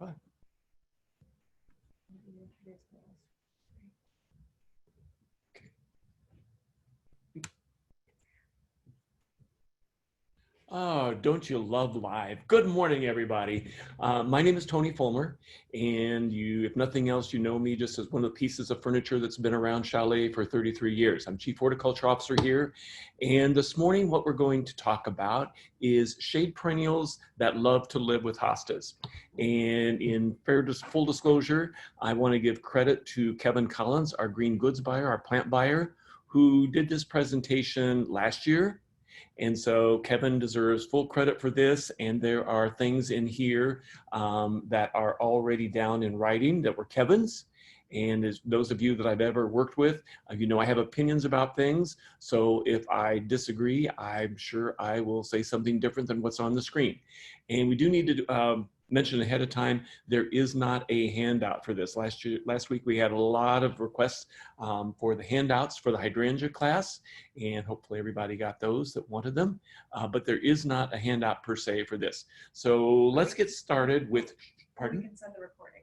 Fine. Oh, don't you love live? Good morning, everybody. My name is Tony Fulmer, and you, if nothing else, you know me just as one of the pieces of furniture that's been around Chalet for 33 years. I'm Chief Horticulture Officer here, and this morning what we're going to talk about is shade perennials that love to live with hostas. And in full disclosure, I want to give credit to Kevin Collins, our green goods buyer, our plant buyer, who did this presentation last year. And so Kevin deserves full credit for this. And there are things in here that are already down in writing that were Kevin's. And as those of you that I've ever worked with, you know I have opinions about things. So if I disagree, I'm sure I will say something different than what's on the screen. And we do need to mention ahead of time, there is not a handout for this. Last week we had a lot of requests for the handouts for the hydrangea class, and hopefully everybody got those that wanted them, but there is not a handout per se for this. So let's get started with, pardon? We can send the recording.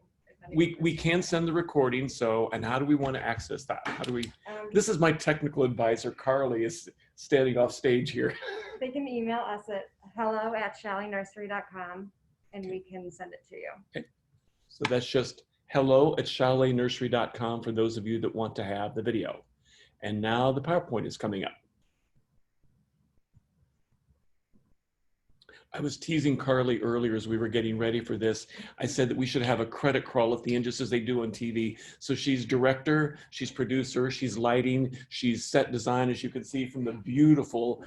We can send the recording, so, and how do we want to access that? How do we, this is my technical advisor, Carly, is standing off stage here. They can email us at hello@chaleynursery.com and we can send it to you. Okay. So that's just hello@chaleynursery.com for those of you that want to have the video. And now the PowerPoint is coming up. I was teasing Carly earlier as we were getting ready for this. I said that we should have a credit crawl at the end, just as they do on TV. So she's director, she's producer, she's lighting, she's set design, as you can see from the beautiful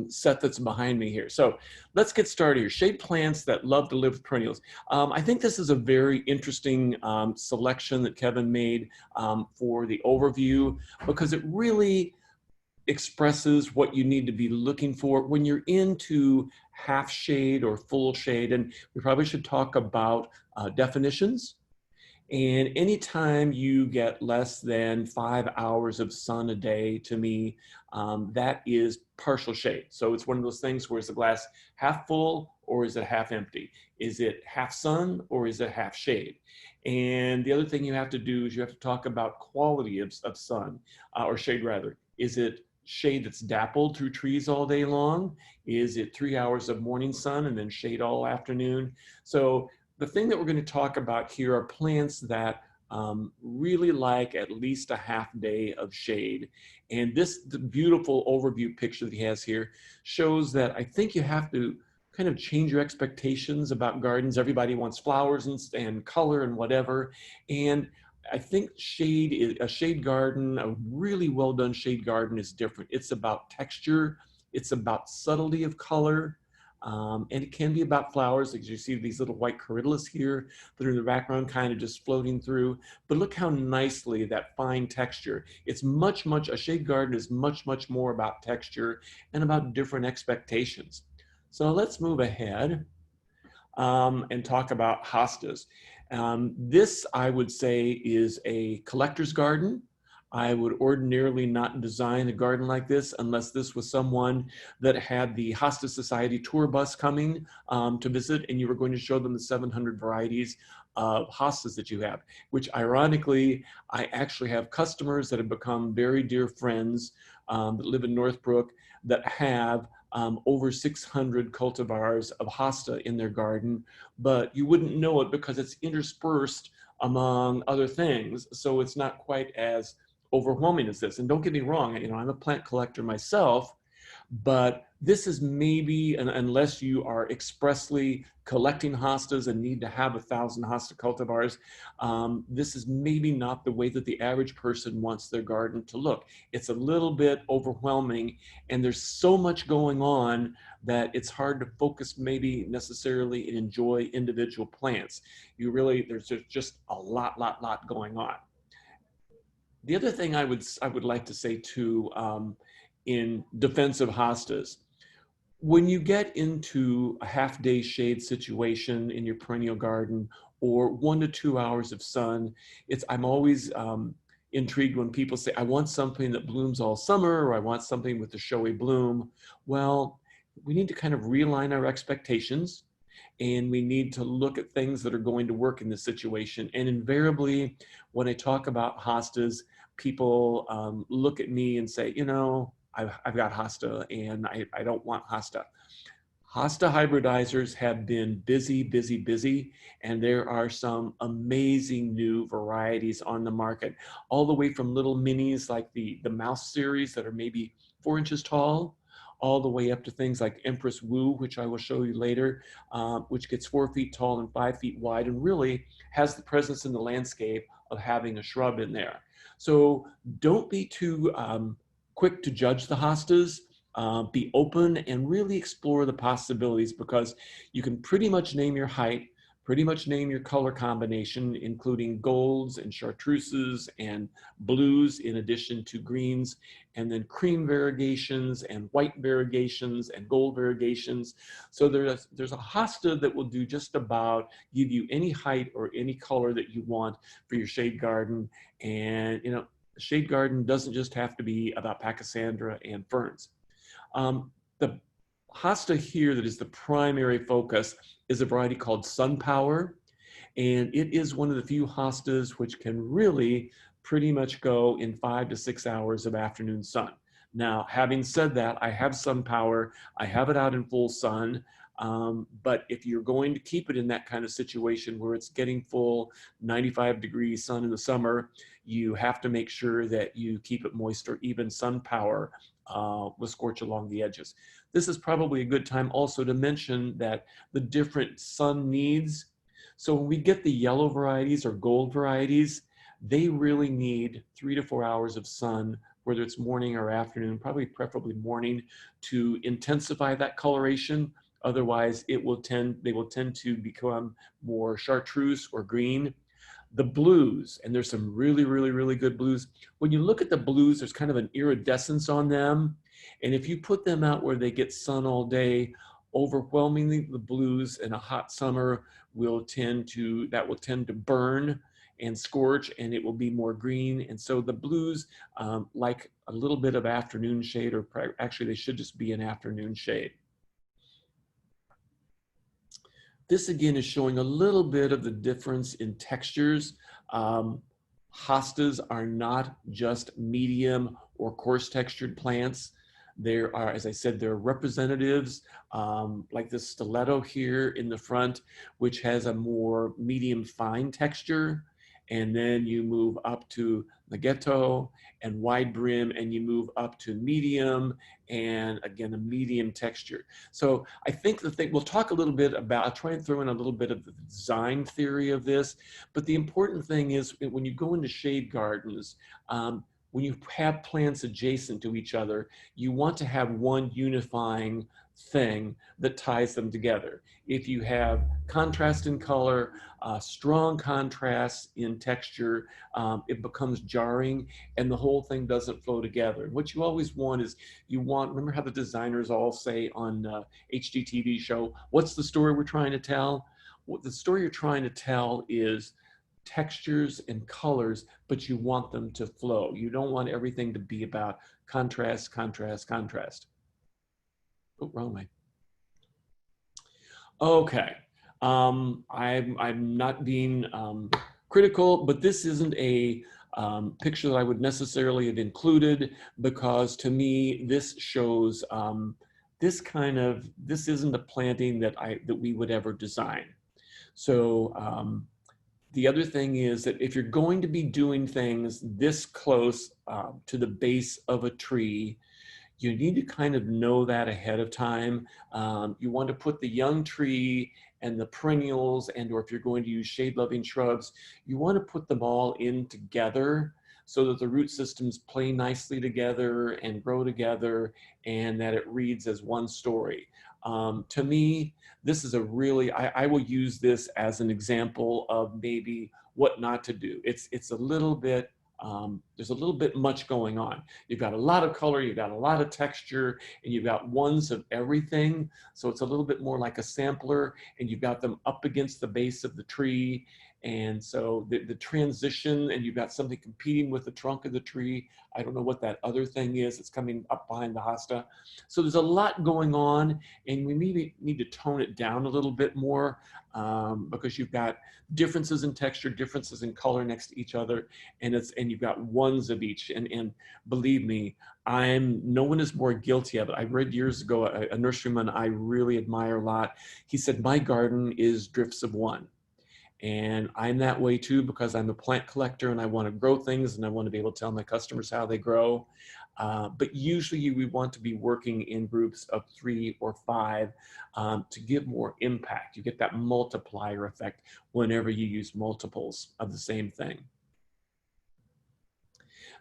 set that's behind me here. So let's get started here. Shade plants that love to live with perennials. I think this is a very interesting selection that Kevin made for the overview, because it really expresses what you need to be looking for when you're into half shade or full shade. And we probably should talk about definitions. And anytime you get less than 5 hours of sun a day, to me, that is partial shade. So it's one of those things where is the glass half full or is it half empty? Is it half sun or is it half shade? And the other thing you have to do is you have to talk about quality of sun, or shade rather. Is it shade that's dappled through trees all day long? Is it 3 hours of morning sun and then shade all afternoon? So the thing that we're going to talk about here are plants that really like at least a half day of shade. And the beautiful overview picture that he has here shows that I think you have to kind of change your expectations about gardens. Everybody wants flowers and color and whatever. And I think a shade garden, a really well done shade garden is different. It's about texture, it's about subtlety of color, and it can be about flowers. As you see these little white coryllas here that are in the background kind of just floating through. But look how nicely that fine texture. It's a shade garden is much more about texture and about different expectations. So let's move ahead and talk about hostas. This, I would say, is a collector's garden. I would ordinarily not design a garden like this unless this was someone that had the Hosta Society tour bus coming to visit, and you were going to show them the 700 varieties of hostas that you have, which ironically, I actually have customers that have become very dear friends that live in Northbrook that have over 600 cultivars of hosta in their garden, but you wouldn't know it because it's interspersed among other things. So it's not quite as overwhelming as this. And don't get me wrong, you know, I'm a plant collector myself, but this is maybe, unless you are expressly collecting hostas and need to have 1,000 hosta cultivars, this is maybe not the way that the average person wants their garden to look. It's a little bit overwhelming, and there's so much going on that it's hard to focus maybe necessarily and enjoy individual plants. There's just a lot going on. The other thing I would like to say too, in defense of hostas, when you get into a half-day shade situation in your perennial garden or 1 to 2 hours of sun, I'm always intrigued when people say, I want something that blooms all summer, or I want something with a showy bloom. Well, we need to kind of realign our expectations. and we need to look at things that are going to work in this situation. And invariably, when I talk about hostas, people look at me and say, you know, I've got hosta and I don't want hosta. Hosta hybridizers have been busy, busy, busy, and there are some amazing new varieties on the market, all the way from little minis like the mouse series that are maybe 4 inches tall, all the way up to things like Empress Wu, which I will show you later, which gets 4 feet tall and 5 feet wide and really has the presence in the landscape of having a shrub in there. So don't be too quick to judge the hostas. Be open and really explore the possibilities, because you can pretty much name your height, pretty much name your color combination, including golds and chartreuses and blues in addition to greens, and then cream variegations and white variegations and gold variegations. So there's a hosta that will do just about give you any height or any color that you want for your shade garden. And you know, the shade garden doesn't just have to be about Pachysandra and ferns. The hosta here that is the primary focus is a variety called Sun Power, and it is one of the few hostas which can really pretty much go in 5 to 6 hours of afternoon sun. Now, having said that, I have Sun Power, I have it out in full sun, but if you're going to keep it in that kind of situation where it's getting full 95-degree sun in the summer, you have to make sure that you keep it moist, or even Sun Power will scorch along the edges. This is probably a good time also to mention that the different sun needs. So when we get the yellow varieties or gold varieties, they really need 3 to 4 hours of sun, whether it's morning or afternoon, probably preferably morning, to intensify that coloration. Otherwise, they will tend to become more chartreuse or green. The blues, and there's some really, really, really good blues. When you look at the blues, there's kind of an iridescence on them. And if you put them out where they get sun all day, overwhelmingly the blues in a hot summer will tend to burn and scorch, and it will be more green. And so the blues like a little bit of afternoon shade, or actually they should just be an afternoon shade. This again is showing a little bit of the difference in textures. Hostas are not just medium or coarse textured plants. There are, as I said, there are representatives like this stiletto here in the front, which has a more medium fine texture. And then you move up to Naghetto and wide brim, and you move up to medium, and again, a medium texture. So I think the thing, we'll talk a little bit about, I'll try and throw in a little bit of the design theory of this, but the important thing is when you go into shade gardens, when you have plants adjacent to each other, you want to have one unifying thing that ties them together. If you have contrast in color, strong contrast in texture, it becomes jarring and the whole thing doesn't flow together. And what you always want is, remember how the designers all say on HGTV show, what's the story we're trying to tell? What the story you're trying to tell is textures and colors, but you want them to flow. You don't want everything to be about contrast, contrast, contrast. Oh, wrong way. Okay, I'm not being critical, but this isn't a picture that I would necessarily have included, because to me this shows this isn't a planting that we would ever design. So the other thing is that if you're going to be doing things this close to the base of a tree, you need to kind of know that ahead of time. You want to put the young tree and the perennials, and or if you're going to use shade-loving shrubs, you want to put them all in together so that the root systems play nicely together and grow together, and that it reads as one story. To me, this is a really, I will use this as an example of maybe what not to do. It's a little bit, there's a little bit much going on. You've got a lot of color, you've got a lot of texture, and you've got ones of everything. So it's a little bit more like a sampler, and you've got them up against the base of the tree. And so the transition, and you've got something competing with the trunk of the tree. I don't know what that other thing is. It's coming up behind the hosta. So there's a lot going on, and we maybe need to tone it down a little bit more because you've got differences in texture, differences in color next to each other, and you've got ones of each. And believe me, no one is more guilty of it. I read years ago a nurseryman I really admire a lot. He said, "My garden is drifts of one." And I'm that way too, because I'm a plant collector and I want to grow things and I want to be able to tell my customers how they grow. But usually we want to be working in groups of 3 or 5 to give more impact. You get that multiplier effect whenever you use multiples of the same thing.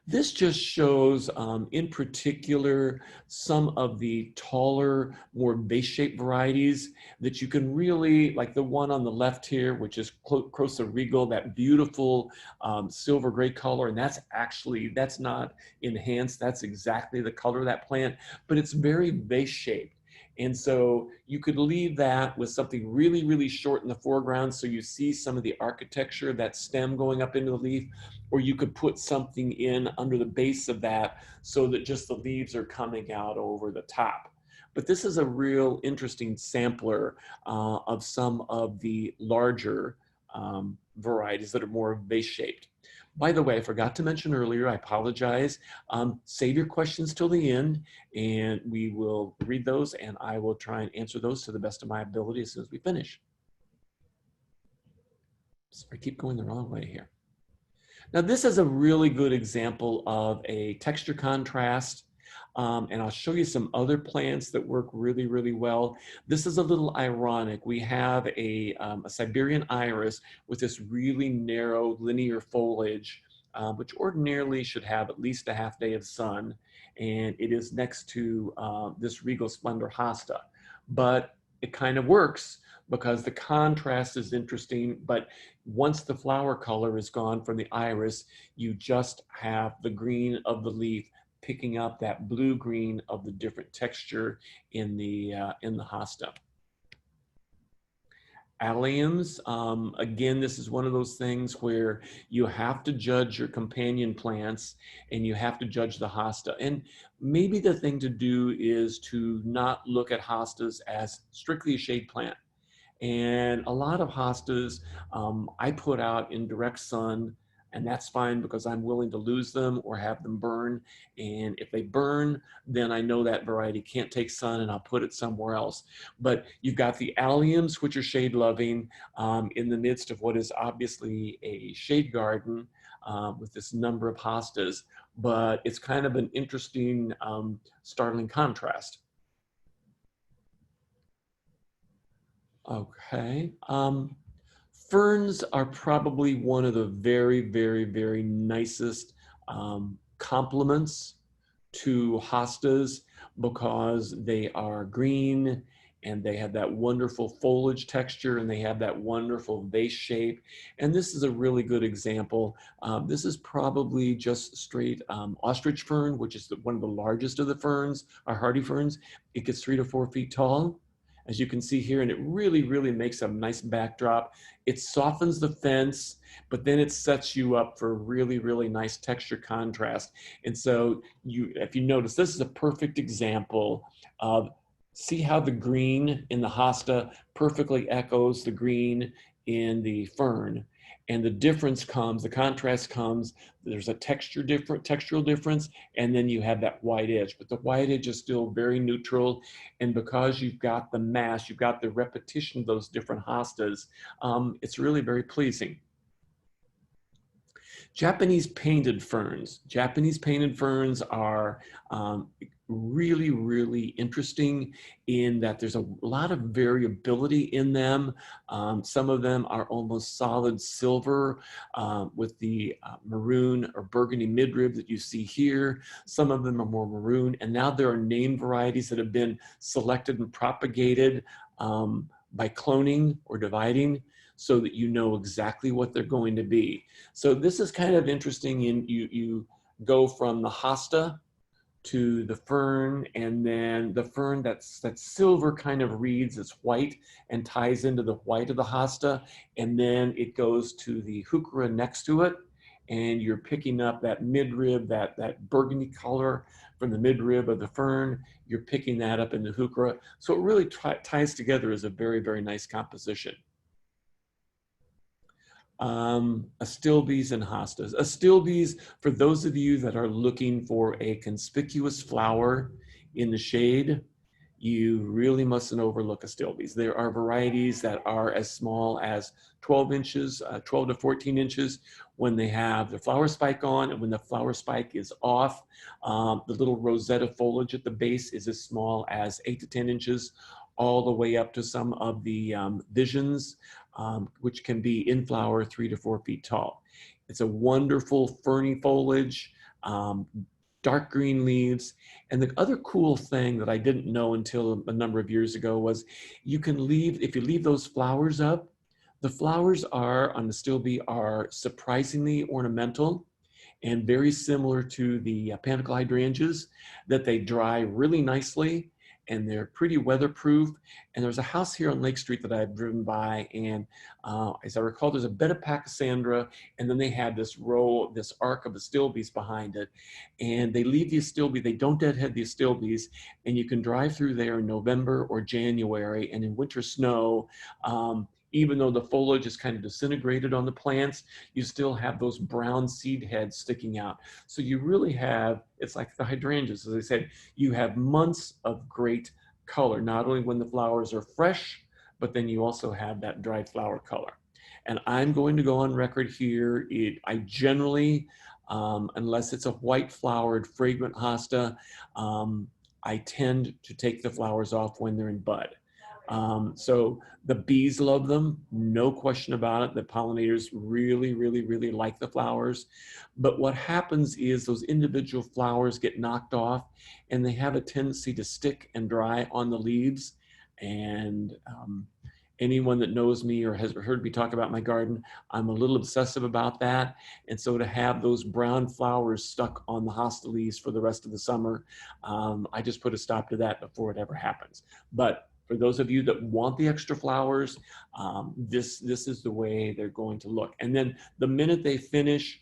This just shows, in particular, some of the taller, more vase-shaped varieties that you can really, like the one on the left here, which is Crosa Regal, that beautiful silver gray color. And that's not enhanced. That's exactly the color of that plant, but it's very vase-shaped. And so you could leave that with something really, really short in the foreground so you see some of the architecture, that stem going up into the leaf, or you could put something in under the base of that so that just the leaves are coming out over the top. But this is a real interesting sampler of some of the larger varieties that are more vase-shaped. By the way, I forgot to mention earlier, I apologize. Save your questions till the end and we will read those and I will try and answer those to the best of my ability as soon as we finish. Sorry, I keep going the wrong way here. Now this is a really good example of a texture contrast. And I'll show you some other plants that work really, really well. This is a little ironic. We have a Siberian iris with this really narrow linear foliage, which ordinarily should have at least a half day of sun. And it is next to this Regal Splendor Hosta. But it kind of works because the contrast is interesting, but once the flower color is gone from the iris, you just have the green of the leaf picking up that blue-green of the different texture in the hosta. Alliums, again, this is one of those things where you have to judge your companion plants and you have to judge the hosta. And maybe the thing to do is to not look at hostas as strictly a shade plant. And a lot of hostas I put out in direct sun, and that's fine because I'm willing to lose them or have them burn. And if they burn, then I know that variety can't take sun and I'll put it somewhere else. But you've got the alliums, which are shade loving in the midst of what is obviously a shade garden with this number of hostas. But it's kind of an interesting, startling contrast. Okay. Ferns are probably one of the very, very, very nicest complements to hostas because they are green and they have that wonderful foliage texture and they have that wonderful vase shape. And this is a really good example. This is probably just straight ostrich fern, which is one of the largest of the ferns, our hardy ferns. It gets 3 to 4 feet tall, as you can see here, and it really, really makes a nice backdrop. It softens the fence, but then it sets you up for really, really nice texture contrast. And so if you notice, this is a perfect example of, see how the green in the hosta perfectly echoes the green in the fern. And the difference comes, the contrast comes, there's a textural difference, and then you have that white edge. But the white edge is still very neutral. And because you've got the mass, you've got the repetition of those different hostas, it's really very pleasing. Japanese painted ferns. Japanese painted ferns are really, really interesting in that there's a lot of variability in them. Some of them are almost solid silver with the maroon or burgundy midrib that you see here. Some of them are more maroon. And now there are name varieties that have been selected and propagated by cloning or dividing, so that you know exactly what they're going to be. So this is kind of interesting. You go from the hosta to the fern, and then the fern that silver kind of reads as white and ties into the white of the hosta, and then it goes to the heuchera next to it, and you're picking up that midrib, that burgundy color from the midrib of the fern. You're picking that up in the heuchera, so it really ties together as a very, very nice composition. Astilbes and hostas. Astilbes, for those of you that are looking for a conspicuous flower in the shade, you really mustn't overlook Astilbes. There are varieties that are as small as 12 inches, 12 to 14 inches when they have the flower spike on, and when the flower spike is off, the little rosetta foliage at the base is as small as 8 to 10 inches, all the way up to some of the visions, which can be in flower 3 to 4 feet tall. It's a wonderful ferny foliage, dark green leaves. And the other cool thing that I didn't know until a number of years ago was you can leave, if you leave those flowers up, the flowers are on the Astilbe are surprisingly ornamental and very similar to the panicle hydrangeas, that they dry really nicely and they're pretty weatherproof. And there's a house here on Lake Street that I've driven by, and as I recall, there's a bed of Pachysandra, and then they have this row, this arc of Astilbes behind it. And they leave the Astilbe, they don't deadhead the Astilbes, and you can drive through there in November or January, and in winter snow, even though the foliage is kind of disintegrated on the plants, you still have those brown seed heads sticking out. So you really have, it's like the hydrangeas, as I said, you have months of great color, not only when the flowers are fresh, but then you also have that dried flower color. And I'm going to go on record here. I generally, unless it's a white flowered fragrant hosta, I tend to take the flowers off when they're in bud. So the bees love them, no question about it. The pollinators really, really, really like the flowers. But what happens is those individual flowers get knocked off, and they have a tendency to stick and dry on the leaves. And anyone that knows me or has heard me talk about my garden, I'm a little obsessive about that. And so to have those brown flowers stuck on the hosta leaves for the rest of the summer, I just put a stop to that before it ever happens. But for those of you that want the extra flowers, this is the way they're going to look. And then the minute they finish,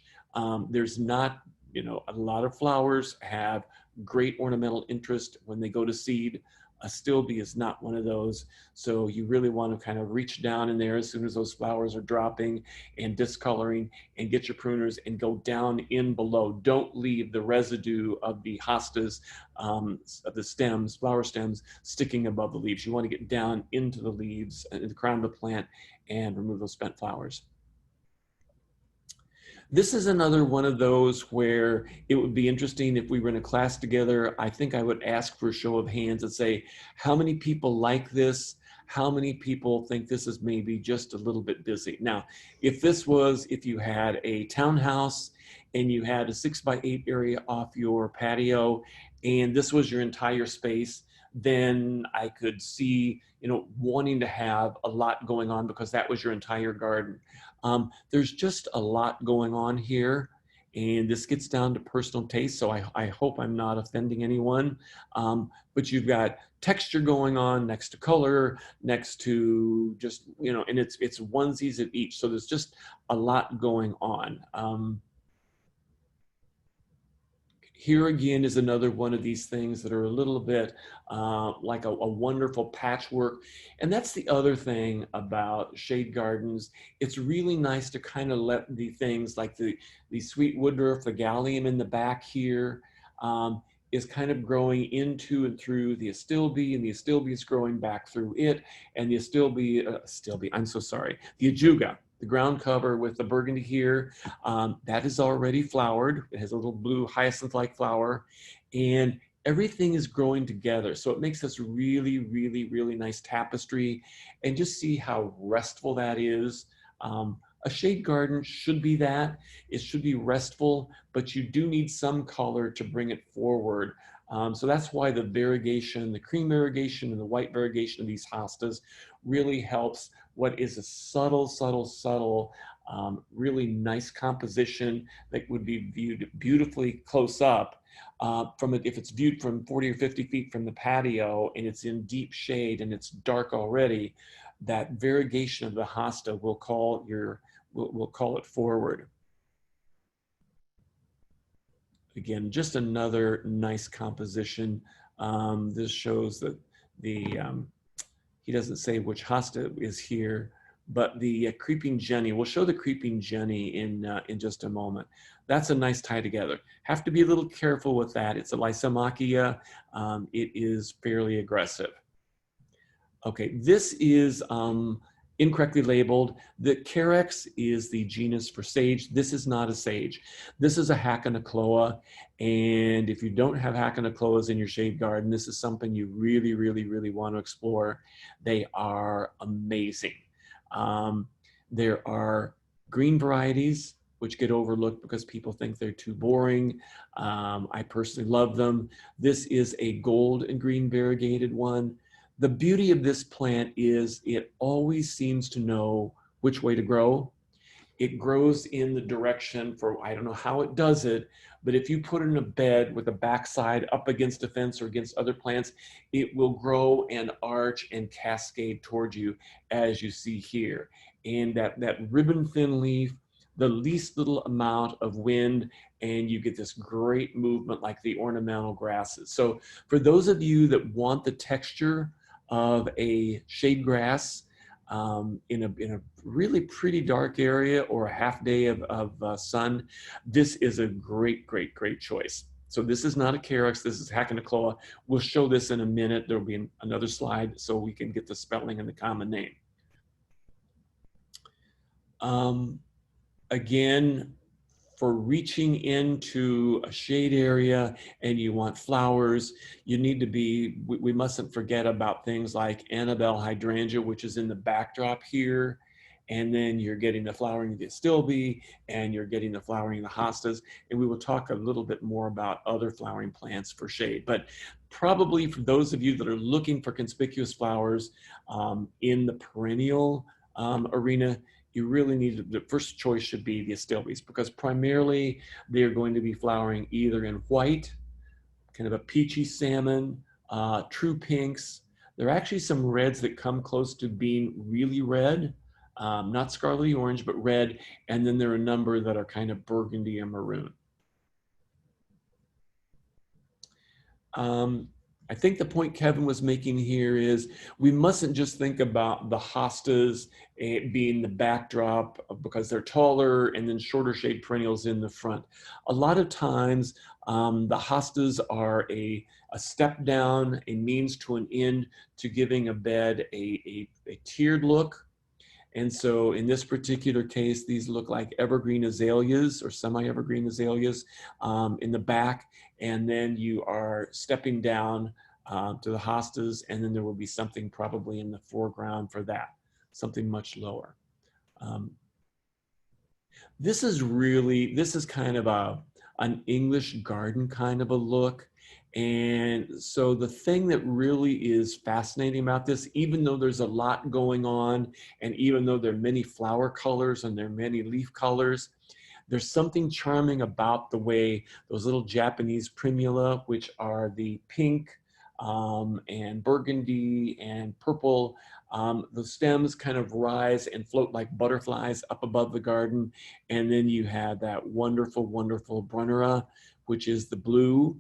there's not, a lot of flowers have great ornamental interest when they go to seed. Astilbe is not one of those. So you really want to kind of reach down in there as soon as those flowers are dropping and discoloring, and get your pruners and go down in below. Don't leave the residue of the hostas, of the stems, flower stems, sticking above the leaves. You want to get down into the leaves, in the crown of the plant, and remove those spent flowers. This is another one of those where it would be interesting if we were in a class together. I think I would ask for a show of hands and say, how many people like this? How many people think this is maybe just a little bit busy? Now, if you had a townhouse and you had a 6x8 area off your patio, and this was your entire space, then I could see, wanting to have a lot going on because that was your entire garden. There's just a lot going on here, and this gets down to personal taste, so I hope I'm not offending anyone. But you've got texture going on next to color, next to just, and it's onesies of each. So there's just a lot going on. Here again is another one of these things that are a little bit like a wonderful patchwork. And that's the other thing about shade gardens. It's really nice to kind of let the things like the sweet woodruff, the gallium in the back here, is kind of growing into and through the Astilbe, and the Astilbe is growing back through it, and the I'm so sorry, the ajuga, the ground cover with the burgundy here, that is already flowered. It has a little blue hyacinth-like flower, and everything is growing together. So it makes this really, really, really nice tapestry, and just see how restful that is. A shade garden should be that. It should be restful, but you do need some color to bring it forward. So that's why the variegation, the cream variegation and the white variegation of these hostas really helps what is a subtle, subtle, subtle, really nice composition that would be viewed beautifully close up if it's viewed from 40 or 50 feet from the patio and it's in deep shade and it's dark already, that variegation of the hosta will call will call it forward. Again, just another nice composition. This shows that he doesn't say which hosta is here, but the creeping Jenny, we'll show the creeping Jenny in just a moment. That's a nice tie together. Have to be a little careful with that. It's a Lysomachia. It is fairly aggressive. Okay, this is incorrectly labeled. The Carex is the genus for sage. This is not a sage. This is a Hackanachoa. And if you don't have Hackanachoas in your shade garden, this is something you really, really, really want to explore. They are amazing. There are green varieties, which get overlooked because people think they're too boring. I personally love them. This is a gold and green variegated one. The beauty of this plant is it always seems to know which way to grow. It grows in the direction for, I don't know how it does it, but if you put it in a bed with the backside up against a fence or against other plants, it will grow and arch and cascade towards you as you see here. And that ribbon thin leaf, the least little amount of wind, and you get this great movement like the ornamental grasses. So for those of you that want the texture of a shade grass in a really pretty dark area or a half day of sun, this is a great, great, great choice. So this is not a Carex, this is Hackanachoa. We'll show this in a minute. There'll be another slide so we can get the spelling and the common name. Again, for reaching into a shade area and you want flowers, you need to be, we mustn't forget about things like Annabelle hydrangea, which is in the backdrop here. And then you're getting the flowering of the Astilbe, and you're getting the flowering of the hostas. And we will talk a little bit more about other flowering plants for shade. But probably for those of you that are looking for conspicuous flowers in the perennial arena, you really need, the first choice should be the Astilbes, because primarily they're going to be flowering either in white, kind of a peachy salmon, true pinks. There are actually some reds that come close to being really red, not scarlet orange, but red. And then there are a number that are kind of burgundy and maroon. I think the point Kevin was making here is we mustn't just think about the hostas being the backdrop because they're taller and then shorter shade perennials in the front. A lot of times the hostas are a step down, a means to an end to giving a bed a tiered look. And so in this particular case, these look like evergreen azaleas or semi-evergreen azaleas in the back. And then you are stepping down to the hostas, and then there will be something probably in the foreground for that, something much lower. This is kind of an English garden kind of a look. And so the thing that really is fascinating about this, even though there's a lot going on, and even though there are many flower colors and there are many leaf colors, there's something charming about the way those little Japanese primula, which are the pink and burgundy and purple, the stems kind of rise and float like butterflies up above the garden. And then you have that wonderful, wonderful Brunnera, which is the blue.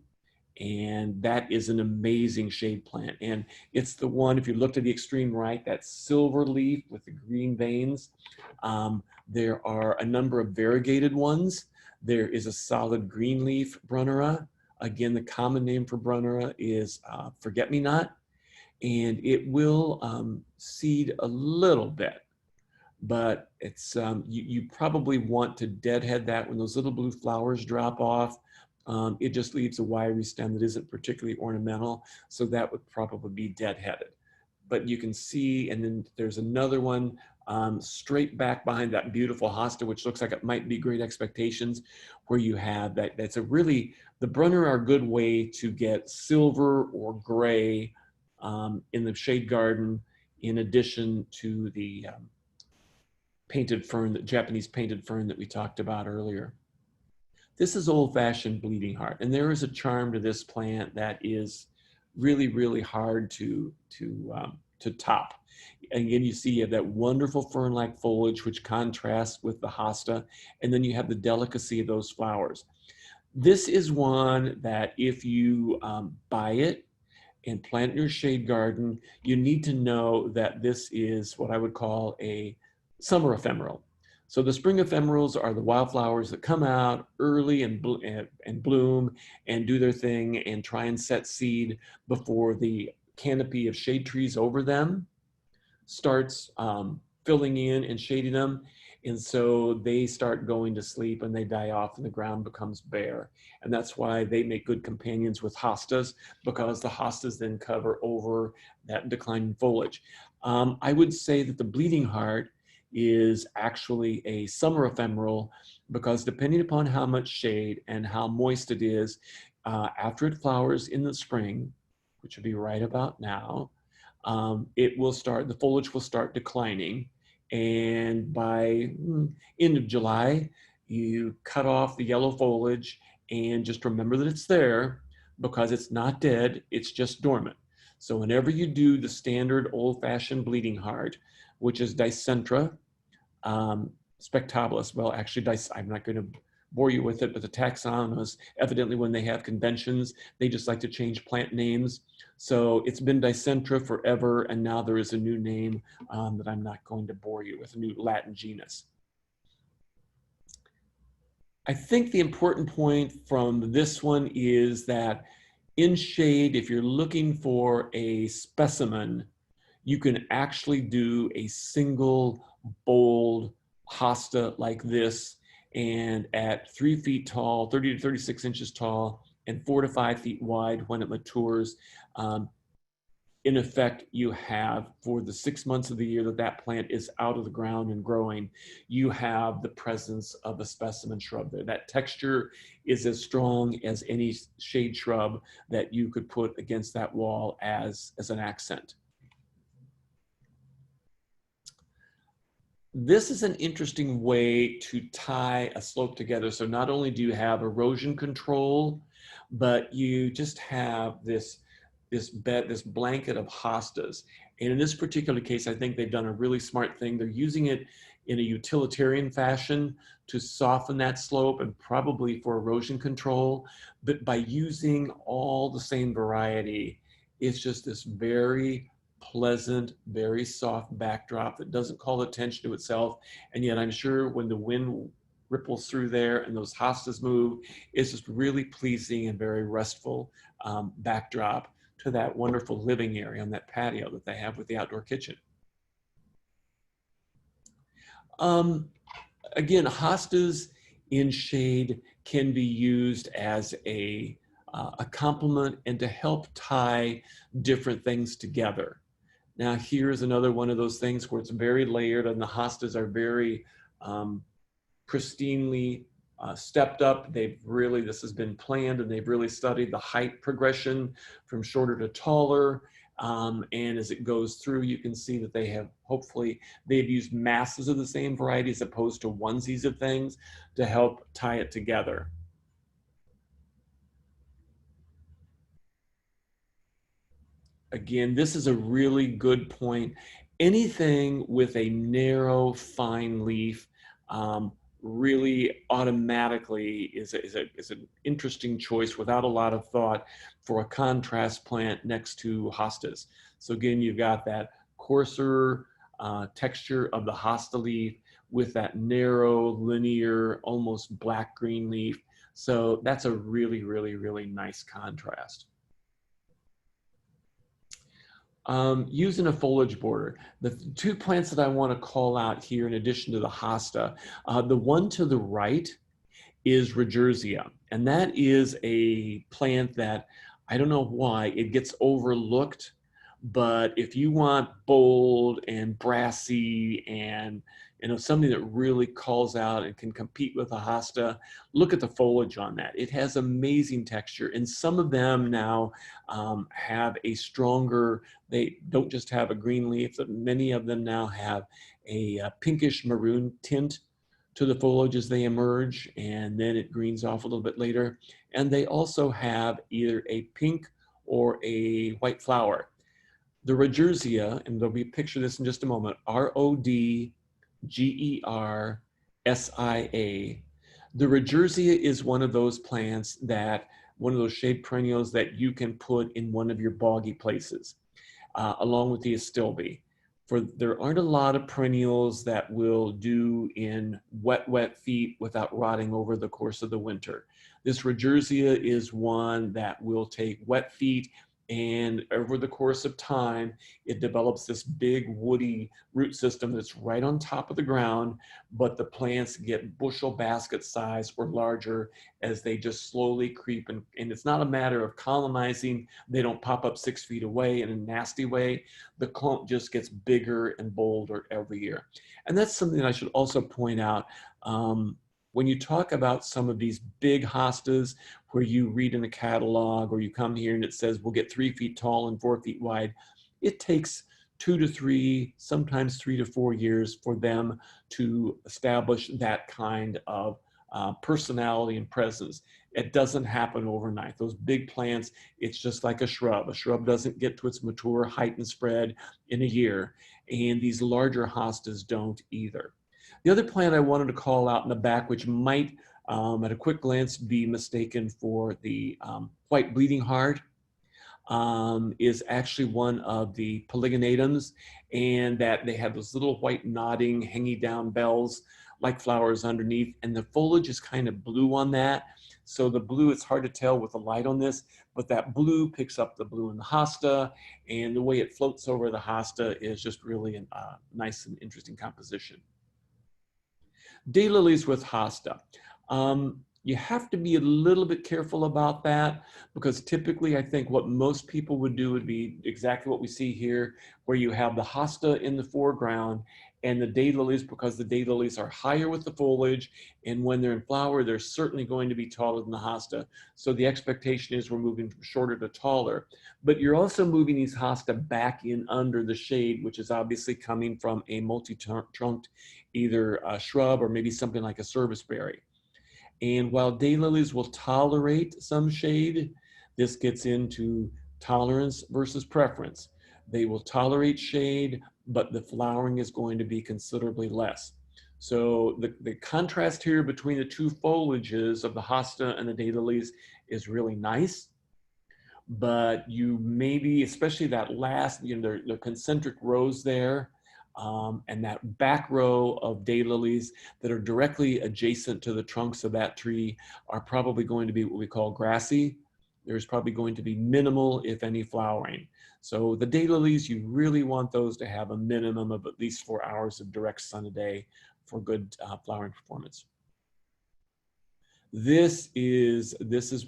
And that is an amazing shade plant. And it's the one, if you look to the extreme right, that silver leaf with the green veins. There are a number of variegated ones. There is a solid green leaf Brunnera. Again, the common name for Brunnera is forget-me-not. And it will seed a little bit. But it's you probably want to deadhead that when those little blue flowers drop off. It just leaves a wiry stem that isn't particularly ornamental. So that would probably be deadheaded. But you can see, and then there's another one straight back behind that beautiful hosta, which looks like it might be Great Expectations, where you have that. That's a really, the Brunner are a good way to get silver or gray in the shade garden, in addition to the painted fern, the Japanese painted fern that we talked about earlier. This is old-fashioned bleeding heart, and there is a charm to this plant that is really, really hard to top. Again, you see you have that wonderful fern-like foliage, which contrasts with the hosta, and then you have the delicacy of those flowers. This is one that if you buy it and plant in your shade garden, you need to know that this is what I would call a summer ephemeral. So the spring ephemerals are the wildflowers that come out early and bloom and do their thing and try and set seed before the canopy of shade trees over them starts filling in and shading them. And so they start going to sleep and they die off and the ground becomes bare. And that's why they make good companions with hostas, because the hostas then cover over that declining foliage. I would say that the bleeding heart is actually a summer ephemeral, because depending upon how much shade and how moist it is, after it flowers in the spring, which would be right about now, the foliage will start declining. And by end of July, you cut off the yellow foliage and just remember that it's there, because it's not dead, it's just dormant. So whenever you do the standard old-fashioned bleeding heart, which is Dicentra spectabilis, well, actually, I'm not going to bore you with it, but the taxonomists, evidently when they have conventions, they just like to change plant names. So it's been Dicentra forever, and now there is a new name that I'm not going to bore you with, a new Latin genus. I think the important point from this one is that in shade, if you're looking for a specimen, you can actually do a single bold hosta like this, and at 3 feet tall, 30 to 36 inches tall, and 4 to 5 feet wide when it matures. In effect, you have, for the 6 months of the year that that plant is out of the ground and growing, you have the presence of a specimen shrub there. That texture is as strong as any shade shrub that you could put against that wall as an accent. This is an interesting way to tie a slope together. So not only do you have erosion control, but you just have this blanket of hostas. And in this particular case, I think they've done a really smart thing. They're using it in a utilitarian fashion to soften that slope and probably for erosion control. But by using all the same variety, it's just this very pleasant, very soft backdrop that doesn't call attention to itself. And yet I'm sure when the wind ripples through there and those hostas move, it's just really pleasing and very restful backdrop to that wonderful living area on that patio that they have with the outdoor kitchen. Again, hostas in shade can be used as a complement and to help tie different things together. Now, here's another one of those things where it's very layered and the hostas are very pristinely stepped up. This has been planned and they've really studied the height progression from shorter to taller. And as it goes through, you can see that they've used masses of the same variety as opposed to onesies of things to help tie it together. Again, this is a really good point. Anything with a narrow, fine leaf really automatically is an interesting choice without a lot of thought for a contrast plant next to hostas. So again, you've got that coarser texture of the hosta leaf with that narrow, linear, almost black-green leaf. So that's a really, really, really nice contrast. Using a foliage border. The two plants that I want to call out here in addition to the hosta, the one to the right is Regerzia. And that is a plant that, I don't know why, it gets overlooked. But if you want bold and brassy and something that really calls out and can compete with a hosta, look at the foliage on that. It has amazing texture, and some of them now have a stronger, they don't just have a green leaf, but many of them now have a pinkish maroon tint to the foliage as they emerge, and then it greens off a little bit later. And they also have either a pink or a white flower. The Rodgersia, and there'll be a picture of this in just a moment, Rodgersia. The Rodgersia is one of those plants that, one of those shade perennials that you can put in one of your boggy places, along with the Astilbe. For there aren't a lot of perennials that will do in wet feet without rotting over the course of the winter. This Rodgersia is one that will take wet feet, and over the course of time, it develops this big woody root system that's right on top of the ground, but the plants get bushel basket size or larger as they just slowly creep. And it's not a matter of colonizing. They don't pop up 6 feet away in a nasty way. The clump just gets bigger and bolder every year. And that's something that I should also point out. When you talk about some of these big hostas where you read in a catalog or you come here and it says we'll get 3 feet tall and 4 feet wide, it takes 2 to 3, sometimes 3 to 4 years for them to establish that kind of personality and presence. It doesn't happen overnight. Those big plants, it's just like a shrub. A shrub doesn't get to its mature height and spread in a year, and these larger hostas don't either. The other plant I wanted to call out in the back, which might at a quick glance be mistaken for the white bleeding heart, is actually one of the polygonatums, and that they have those little white nodding, hanging down bells like flowers underneath, and the foliage is kind of blue on that. So the blue, it's hard to tell with the light on this, but that blue picks up the blue in the hosta, and the way it floats over the hosta is just really a nice and interesting composition. Daylilies with hosta. You have to be a little bit careful about that, because typically I think what most people would do would be exactly what we see here, where you have the hosta in the foreground and the daylilies, because the daylilies are higher with the foliage, and when they're in flower, they're certainly going to be taller than the hosta. So the expectation is we're moving from shorter to taller, but you're also moving these hosta back in under the shade, which is obviously coming from a multi-trunked either a shrub or maybe something like a serviceberry. And while daylilies will tolerate some shade, this gets into tolerance versus preference. They will tolerate shade, but the flowering is going to be considerably less. So the contrast here between the two foliages of the hosta and the daylilies is really nice. But you maybe, especially that last, the concentric rows there, and that back row of daylilies that are directly adjacent to the trunks of that tree are probably going to be what we call grassy. There's probably going to be minimal, if any, flowering. So the daylilies, you really want those to have a minimum of at least 4 hours of direct sun a day for good flowering performance. This is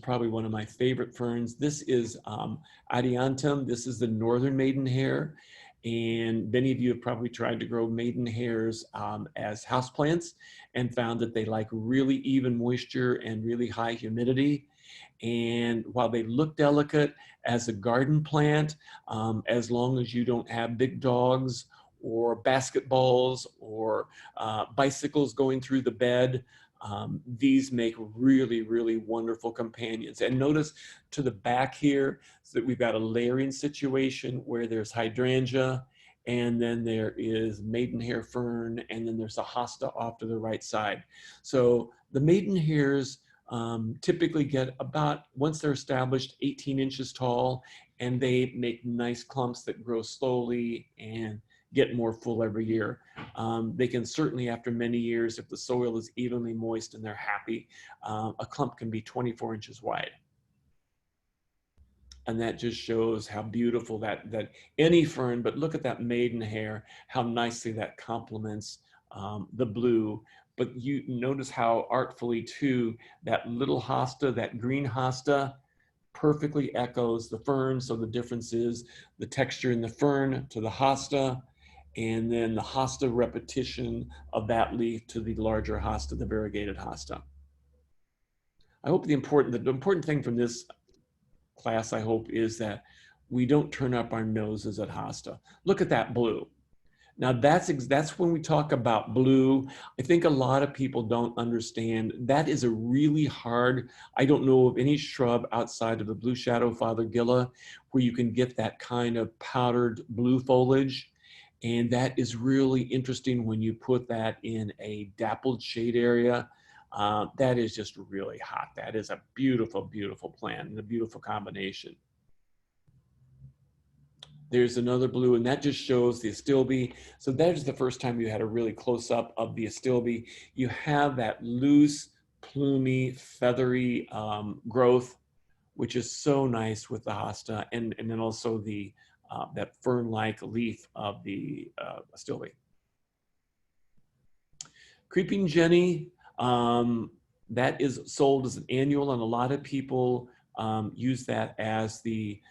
probably one of my favorite ferns. This is Adiantum. This is the northern maidenhair. And many of you have probably tried to grow maidenhairs as houseplants and found that they like really even moisture and really high humidity. And while they look delicate as a garden plant, as long as you don't have big dogs or basketballs or bicycles going through the bed, these make really, really wonderful companions. And notice to the back here that we've got a layering situation where there's hydrangea, and then there is maidenhair fern, and then there's a hosta off to the right side. So the maidenhairs typically get about, once they're established, 18 inches tall, and they make nice clumps that grow slowly and get more full every year. They can certainly, after many years, if the soil is evenly moist and they're happy, a clump can be 24 inches wide. And that just shows how beautiful that any fern, but look at that maidenhair, how nicely that complements the blue. But you notice how artfully too, that little hosta, that green hosta, perfectly echoes the fern. So the difference is the texture in the fern to the hosta, and then the hosta repetition of that leaf to the larger hosta, the variegated hosta. I hope the important thing from this class, I hope, is that we don't turn up our noses at hosta. Look at that blue. Now that's when we talk about blue. I think a lot of people don't understand that is a really hard, I don't know of any shrub outside of the blue shadow fothergilla where you can get that kind of powdered blue foliage. And that is really interesting when you put that in a dappled shade area. That is just really hot. That is a beautiful, beautiful plant and a beautiful combination. There's another blue, and that just shows the Astilbe. So that is the first time you had a really close up of the Astilbe. You have that loose, plumy, feathery growth, which is so nice with the hosta, and then also the that fern-like leaf of the Astilbe. Creeping Jenny, that is sold as an annual, and a lot of people use that as the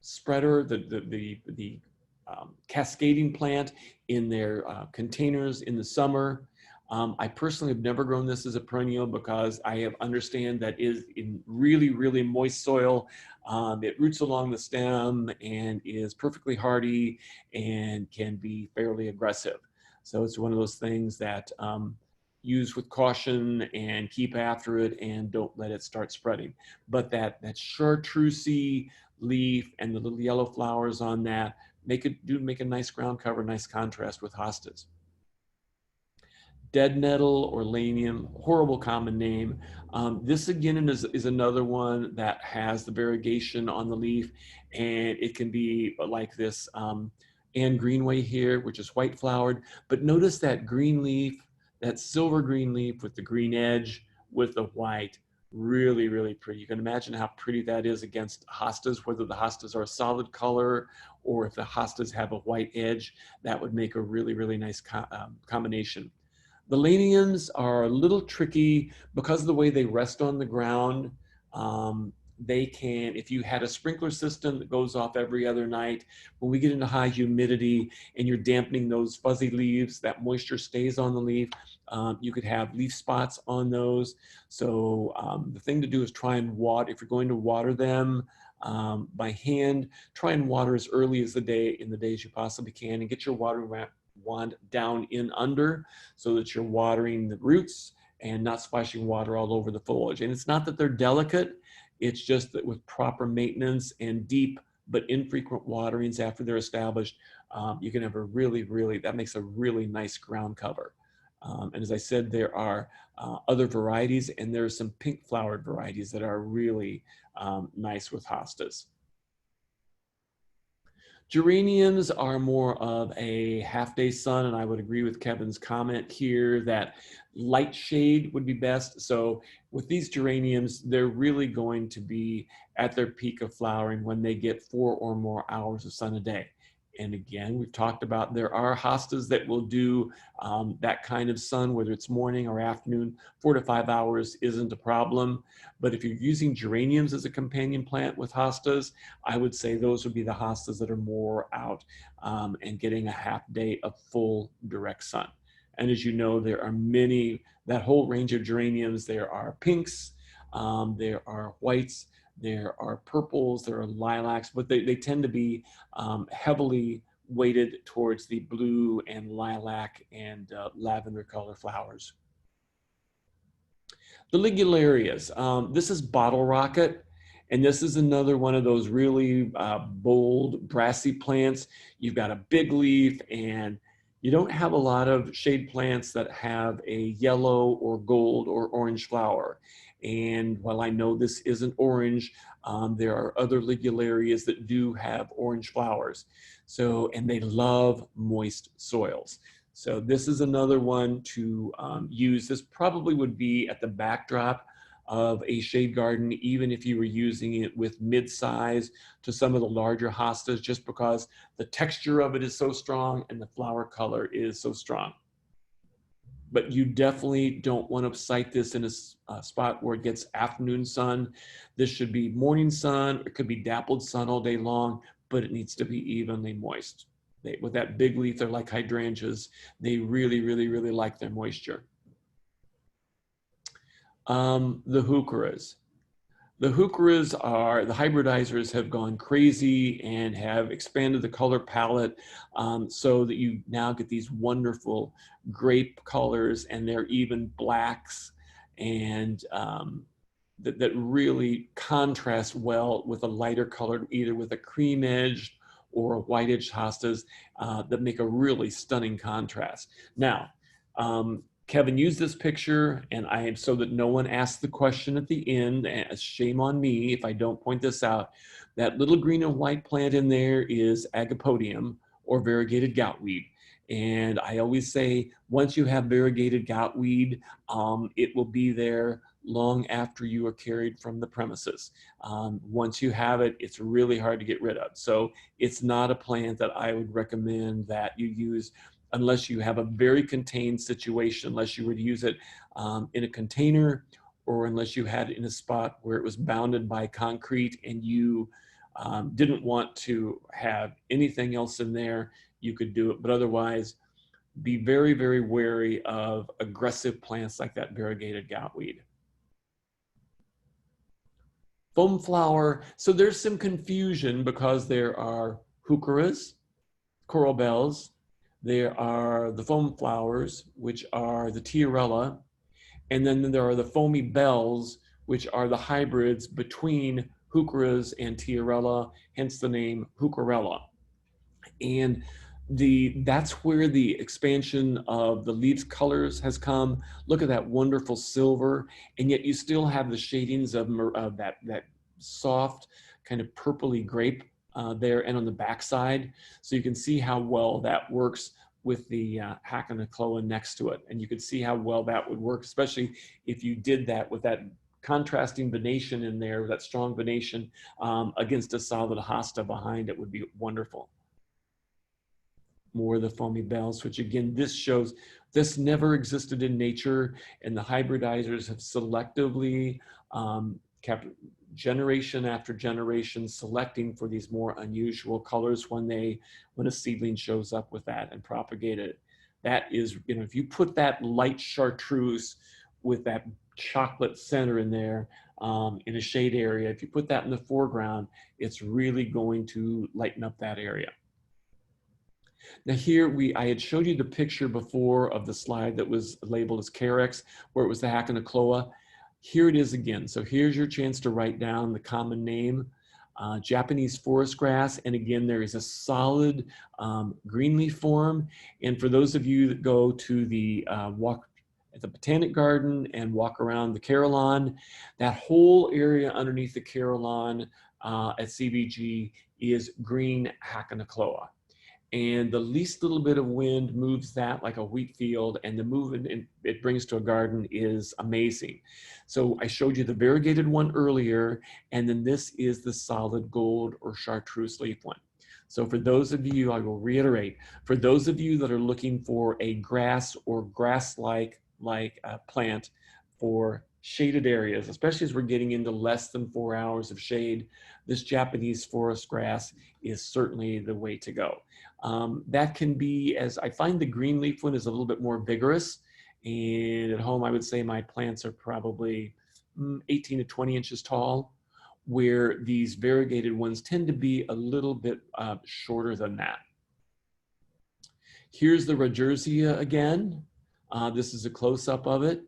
spreader, the cascading plant in their containers in the summer. I personally have never grown this as a perennial because I have understand that is in really, really moist soil. It roots along the stem and is perfectly hardy and can be fairly aggressive. So it's one of those things that use with caution and keep after it and don't let it start spreading. But that chartreusey leaf and the little yellow flowers on that make a nice ground cover, nice contrast with hostas. Dead nettle or lanium, horrible common name. This again is another one that has the variegation on the leaf, and it can be like this Anne Greenway here, which is white flowered. But notice that green leaf, that silver green leaf with the green edge with the white, really, really pretty. You can imagine how pretty that is against hostas, whether the hostas are a solid color or if the hostas have a white edge, that would make a really, really nice combination. The laniums are a little tricky because of the way they rest on the ground. They can, if you had a sprinkler system that goes off every other night, when we get into high humidity and you're dampening those fuzzy leaves, that moisture stays on the leaf. You could have leaf spots on those. So the thing to do is try and water, if you're going to water them by hand, try and water as early as in the day as you possibly can, and get your watering wand down in under so that you're watering the roots and not splashing water all over the foliage. And it's not that they're delicate, it's just that with proper maintenance and deep but infrequent waterings after they're established, you can have a really, really, that makes a really nice ground cover. And as I said, there are other varieties, and there are some pink flowered varieties that are really nice with hostas. Geraniums are more of a half-day sun, and I would agree with Kevin's comment here that light shade would be best. So with these geraniums, they're really going to be at their peak of flowering when they get 4 or more hours of sun a day. And again, we've talked about there are hostas that will do that kind of sun, whether it's morning or afternoon. 4 to 5 hours isn't a problem. But if you're using geraniums as a companion plant with hostas, I would say those would be the hostas that are more out and getting a half day of full direct sun. And as you know, there are many, that whole range of geraniums. There are pinks, there are whites, there are purples, there are lilacs, but they tend to be heavily weighted towards the blue and lilac and lavender color flowers. The ligularias, this is bottle rocket, and this is another one of those really bold, brassy plants. You've got a big leaf, and you don't have a lot of shade plants that have a yellow or gold or orange flower. And while I know this isn't orange, there are other ligularias that do have orange flowers. So, and they love moist soils. So this is another one to use. This probably would be at the backdrop of a shade garden, even if you were using it with mid-size to some of the larger hostas, just because the texture of it is so strong and the flower color is so strong. But you definitely don't want to site this in a spot where it gets afternoon sun. This should be morning sun. It could be dappled sun all day long, but it needs to be evenly moist. With that big leaf, they're like hydrangeas. They really, really, really like their moisture. The heucheras. The Heucheras are, the hybridizers have gone crazy and have expanded the color palette so that you now get these wonderful grape colors, and they're even blacks, and that really contrast well with a lighter colored, either with a cream edged or a white edged hostas that make a really stunning contrast. Now, Kevin used this picture, and I am, so that no one asks the question at the end, and shame on me if I don't point this out, that little green and white plant in there is Agapodium, or variegated goutweed. And I always say, once you have variegated goutweed, it will be there long after you are carried from the premises. Once you have it, it's really hard to get rid of. So it's not a plant that I would recommend that you use unless you have a very contained situation, unless you would use it in a container, or unless you had it in a spot where it was bounded by concrete and you didn't want to have anything else in there, you could do it. But otherwise, be very, very wary of aggressive plants like that variegated goutweed. Foam flower, so there's some confusion because there are heucheras, coral bells, there are the foam flowers, which are the tiarella, and then there are the foamy bells, which are the hybrids between heucheras and tiarella, hence the name heucherella. And that's where the expansion of the leaves colors has come. Look at that wonderful silver, and yet you still have the shadings of that soft kind of purpley grape there and on the backside. So you can see how well that works with the Heuchera next to it. And you can see how well that would work, especially if you did that with that contrasting venation in there, that strong venation against a solid hosta behind it would be wonderful. More of the foamy bells, which again, this shows this never existed in nature, and the hybridizers have selectively kept generation after generation selecting for these more unusual colors when a seedling shows up with that and propagate it. That is, if you put that light chartreuse with that chocolate center in there in a shade area, if you put that in the foreground, it's really going to lighten up that area. Now here I had showed you the picture before of the slide that was labeled as Carex, where it was the Heuchera. Here it is again. So here's your chance to write down the common name, Japanese forest grass. And again, there is a solid green leaf form. And for those of you that go to the walk at the Botanic Garden and walk around the Carillon, that whole area underneath the Carillon at CVG is green Heuchera. And the least little bit of wind moves that like a wheat field, and the movement it brings to a garden is amazing. So I showed you the variegated one earlier, and then this is the solid gold or chartreuse leaf one. So for those of you, I will reiterate, for those of you that are looking for a grass or grass-like plant for shaded areas, especially as we're getting into less than 4 hours of shade, this Japanese forest grass is certainly the way to go. That can be, as I find the green leaf one is a little bit more vigorous, and at home I would say my plants are probably 18 to 20 inches tall, where these variegated ones tend to be a little bit shorter than that. Here's the Rodgersia again. This is a close-up of it.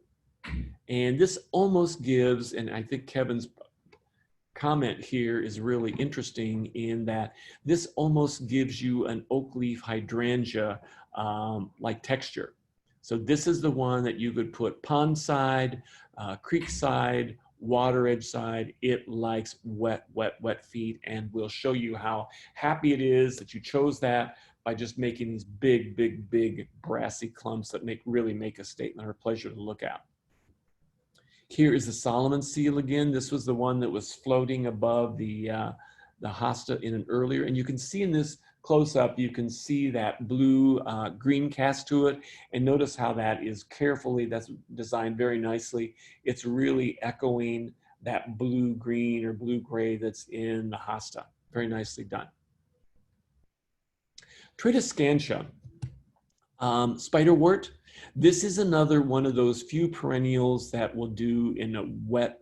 And this almost gives, and I think Kevin's comment here is really interesting in that this almost gives you an oak leaf hydrangea like texture. So this is the one that you could put pond side, creek side, water edge side. It likes wet, wet, wet feet, and we'll show you how happy it is that you chose that by just making these big, big, big brassy clumps that really make a statement or a pleasure to look at. Here is the Solomon seal again. This was the one that was floating above the hosta in an earlier. And you can see in this close-up, you can see that blue green cast to it. And notice how that is carefully, that's designed very nicely. It's really echoing that blue-green or blue-gray that's in the hosta. Very nicely done. Tradescantia, spiderwort. This is another one of those few perennials that will do in a wet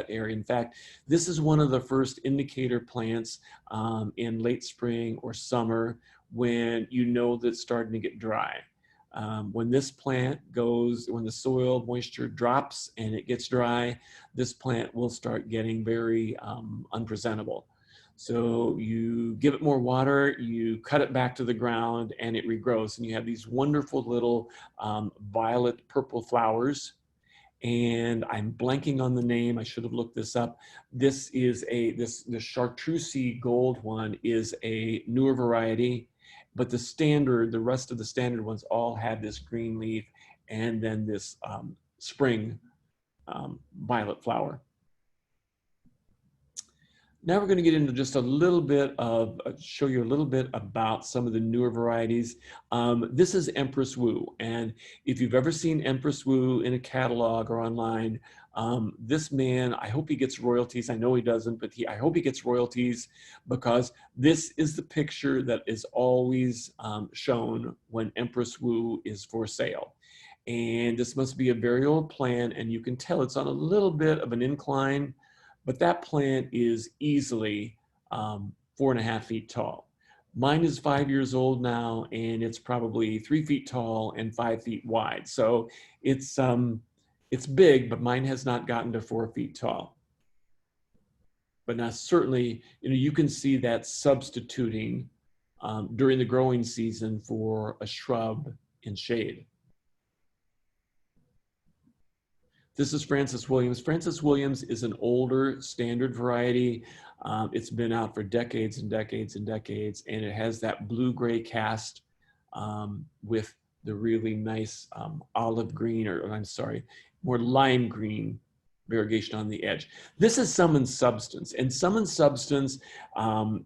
area. In fact, this is one of the first indicator plants in late spring or summer when you know that it's starting to get dry. When this plant goes, when the soil moisture drops and it gets dry, this plant will start getting very unpresentable. So you give it more water, you cut it back to the ground, and it regrows. And you have these wonderful little violet purple flowers. And I'm blanking on the name. I should have looked this up. This is the chartreuse gold one is a newer variety, but the rest of the standard ones all have this green leaf and then this spring violet flower. Now we're going to get into just a little bit of, show you a little bit about some of the newer varieties. This is Empress Wu, and if you've ever seen Empress Wu in a catalog or online, this man, I hope he gets royalties. I know he doesn't, but I hope he gets royalties because this is the picture that is always shown when Empress Wu is for sale. And this must be a very old plant, and you can tell it's on a little bit of an incline, but that plant is easily 4.5 feet tall. Mine is 5 years old now, and it's probably 3 feet tall and 5 feet wide. So it's big, but mine has not gotten to 4 feet tall. But now certainly, you can see that substituting during the growing season for a shrub in shade. This is Francis Williams. Francis Williams is an older standard variety. It's been out for decades and decades and decades, and it has that blue-gray cast with the really nice olive green, or I'm sorry, more lime green variegation on the edge. This is Summon Substance, and Summon Substance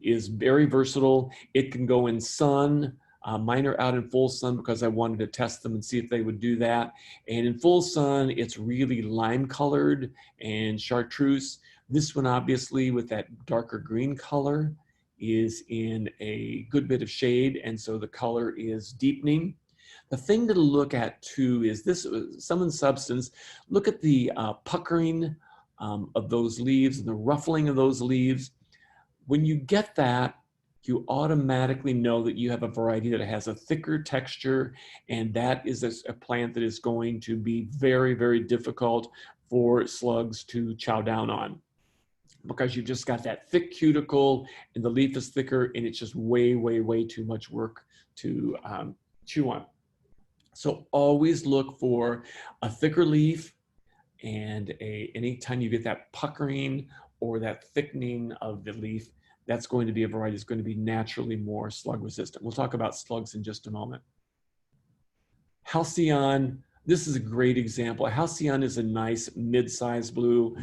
is very versatile. It can go in sun. Mine are out in full sun because I wanted to test them and see if they would do that. And in full sun, it's really lime colored and chartreuse. This one, obviously, with that darker green color, is in a good bit of shade, and so the color is deepening. The thing to look at too is this Summon Substance. Look at the puckering of those leaves and the ruffling of those leaves. When you get that, you automatically know that you have a variety that has a thicker texture, and that is a plant that is going to be very, very difficult for slugs to chow down on, because you've just got that thick cuticle and the leaf is thicker, and it's just way, way, way too much work to chew on. So always look for a thicker leaf, and anytime you get that puckering or that thickening of the leaf, that's going to be a variety that's going to be naturally more slug resistant. We'll talk about slugs in just a moment. Halcyon, this is a great example. Halcyon is a nice mid-sized blue.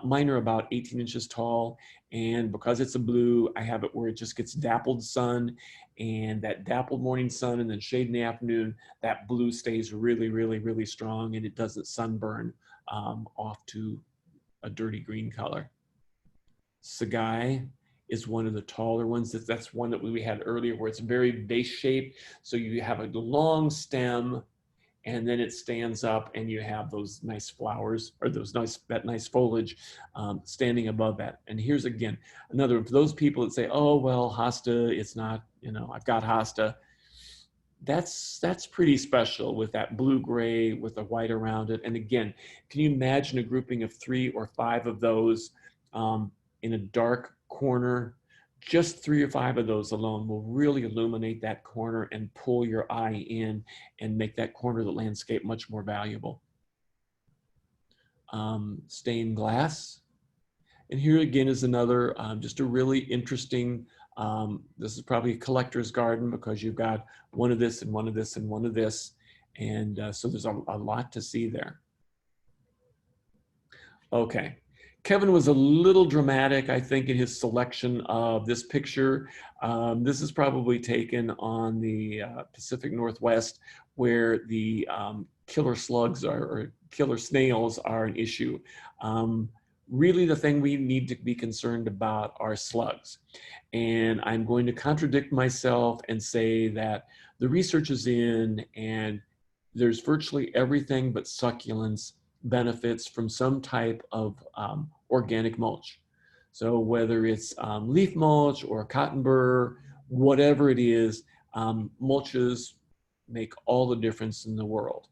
Mine are about 18 inches tall, and because it's a blue, I have it where it just gets dappled sun, and that dappled morning sun and then shade in the afternoon, that blue stays really, really, really strong, and it doesn't sunburn off to a dirty green color. Sagai is one of the taller ones. That's one that we had earlier, where it's very base shaped. So you have a long stem, and then it stands up, and you have those nice flowers, or that nice foliage standing above that. And here's again another for those people that say, "Oh well, hosta, it's not. I've got hosta." That's pretty special with that blue-gray with the white around it. And again, can you imagine a grouping of 3 or 5 of those in a dark corner? Just 3 or 5 of those alone will really illuminate that corner and pull your eye in and make that corner of the landscape much more valuable. Stained glass. And here again is another, just a really interesting, this is probably a collector's garden, because you've got one of this and one of this and one of this. And so there's a lot to see there. Okay. Kevin was a little dramatic, I think, in his selection of this picture. This is probably taken on the Pacific Northwest, where the killer slugs or killer snails are an issue. Really, the thing we need to be concerned about are slugs. And I'm going to contradict myself and say that the research is in, and there's virtually everything but succulents benefits from some type of organic mulch. So whether it's leaf mulch or cotton burr, whatever it is, mulches make all the difference in the world.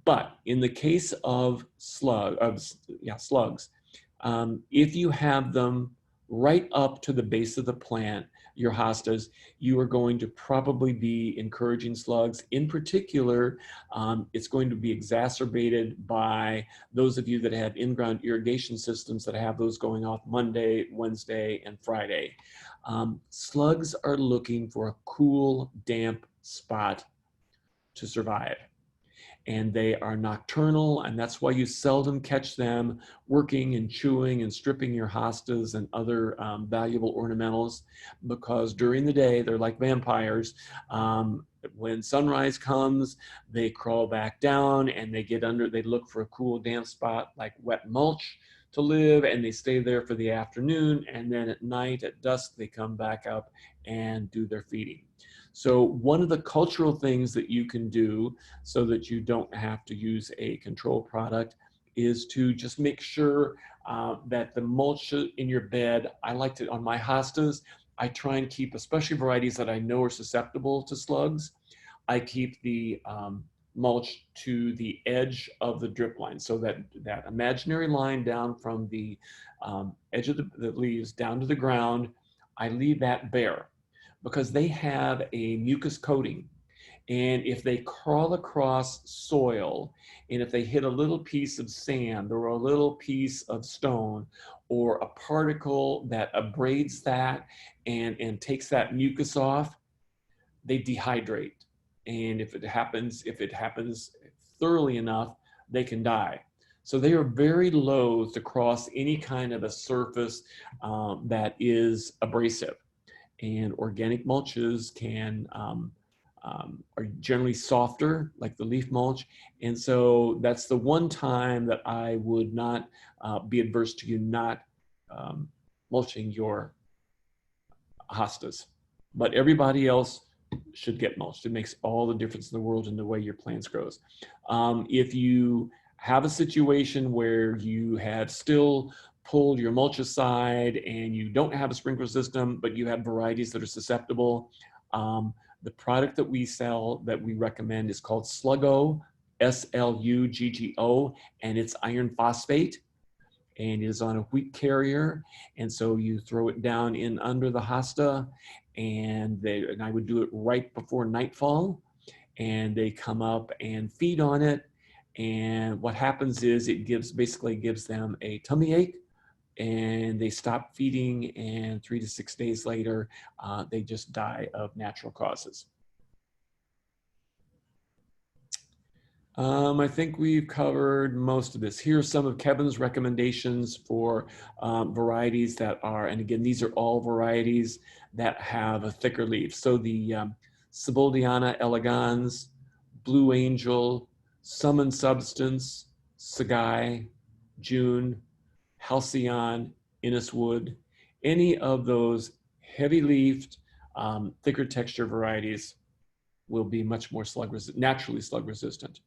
But in the case of slugs, if you have them right up to the base of the plant, your hostas, you are going to probably be encouraging slugs. In particular, it's going to be exacerbated by those of you that have in-ground irrigation systems that have those going off Monday, Wednesday, and Friday. Slugs are looking for a cool, damp spot to survive. And they are nocturnal, and that's why you seldom catch them working and chewing and stripping your hostas and other valuable ornamentals, because during the day they're like vampires. When sunrise comes, they crawl back down and they get under, they look for a cool damp spot like wet mulch to live, and they stay there for the afternoon, and then at night at dusk they come back up and do their feeding. So one of the cultural things that you can do so that you don't have to use a control product is to just make sure that the mulch in your bed, I like to, on my hostas, I try and keep, especially varieties that I know are susceptible to slugs, I keep the mulch to the edge of the drip line, so that that imaginary line down from the edge of the leaves down to the ground, I leave that bare, because they have a mucus coating. And if they crawl across soil, and if they hit a little piece of sand or a little piece of stone or a particle that abrades that and takes that mucus off, they dehydrate. And if it happens thoroughly enough, they can die. So they are very loath to cross any kind of a surface that is abrasive. And organic mulches are generally softer, like the leaf mulch. And so that's the one time that I would not be adverse to you not mulching your hostas. But everybody else should get mulched. It makes all the difference in the world in the way your plants grows. If you have a situation where you have still pulled your mulch aside and you don't have a sprinkler system, but you have varieties that are susceptible, the product that we sell, that we recommend, is called Sluggo, Sluggo, and it's iron phosphate, and it is on a wheat carrier. And so you throw it down in under the hosta, and I would do it right before nightfall, and they come up and feed on it. And what happens is it basically gives them a tummy ache, and they stop feeding, and 3 to 6 days later, they just die of natural causes. I think we've covered most of this. Here are some of Kevin's recommendations for varieties that are, and again, these are all varieties that have a thicker leaf. So the Siboldiana elegans, Blue Angel, Summon Substance, Sagai, June, Halcyon, Inniswood, any of those heavy leafed, thicker texture varieties will be much more naturally slug resistant.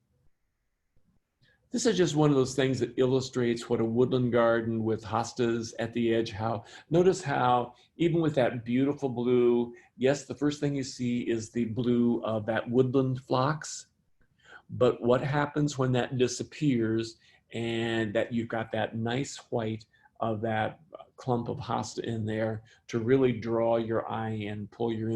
This is just one of those things that illustrates what a woodland garden with hostas at the edge, notice how even with that beautiful blue, yes, the first thing you see is the blue of that woodland phlox, but what happens when that disappears and that you've got that nice white of that clump of hosta in there to really draw your eye in, pull your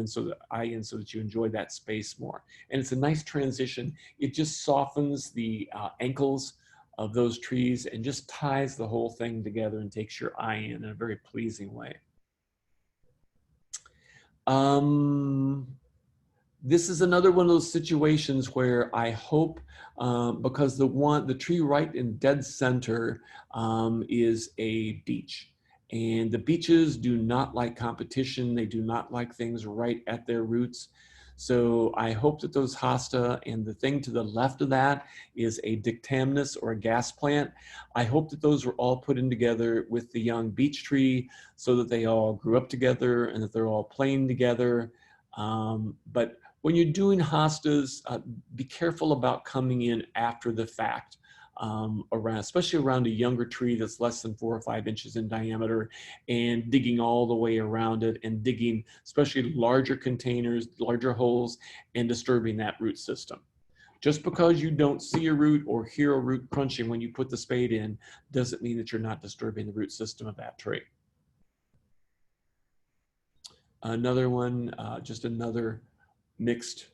eye in so that you enjoy that space more. And it's a nice transition. It just softens the ankles of those trees and just ties the whole thing together and takes your eye in a very pleasing way. This is another one of those situations where I hope, because the tree right in dead center is a beech. And the beeches do not like competition. They do not like things right at their roots. So I hope that those hosta, and the thing to the left of that is a dictamnus or a gas plant. I hope that those were all put in together with the young beech tree so that they all grew up together and that they're all playing together. But When you're doing hostas, be careful about coming in after the fact, around, especially around a younger tree that's less than 4 or 5 inches in diameter, and digging all the way around it, and digging especially larger containers, larger holes, and disturbing that root system. Just because you don't see a root or hear a root crunching when you put the spade in doesn't mean that you're not disturbing the root system of that tree. Another one, just another mixed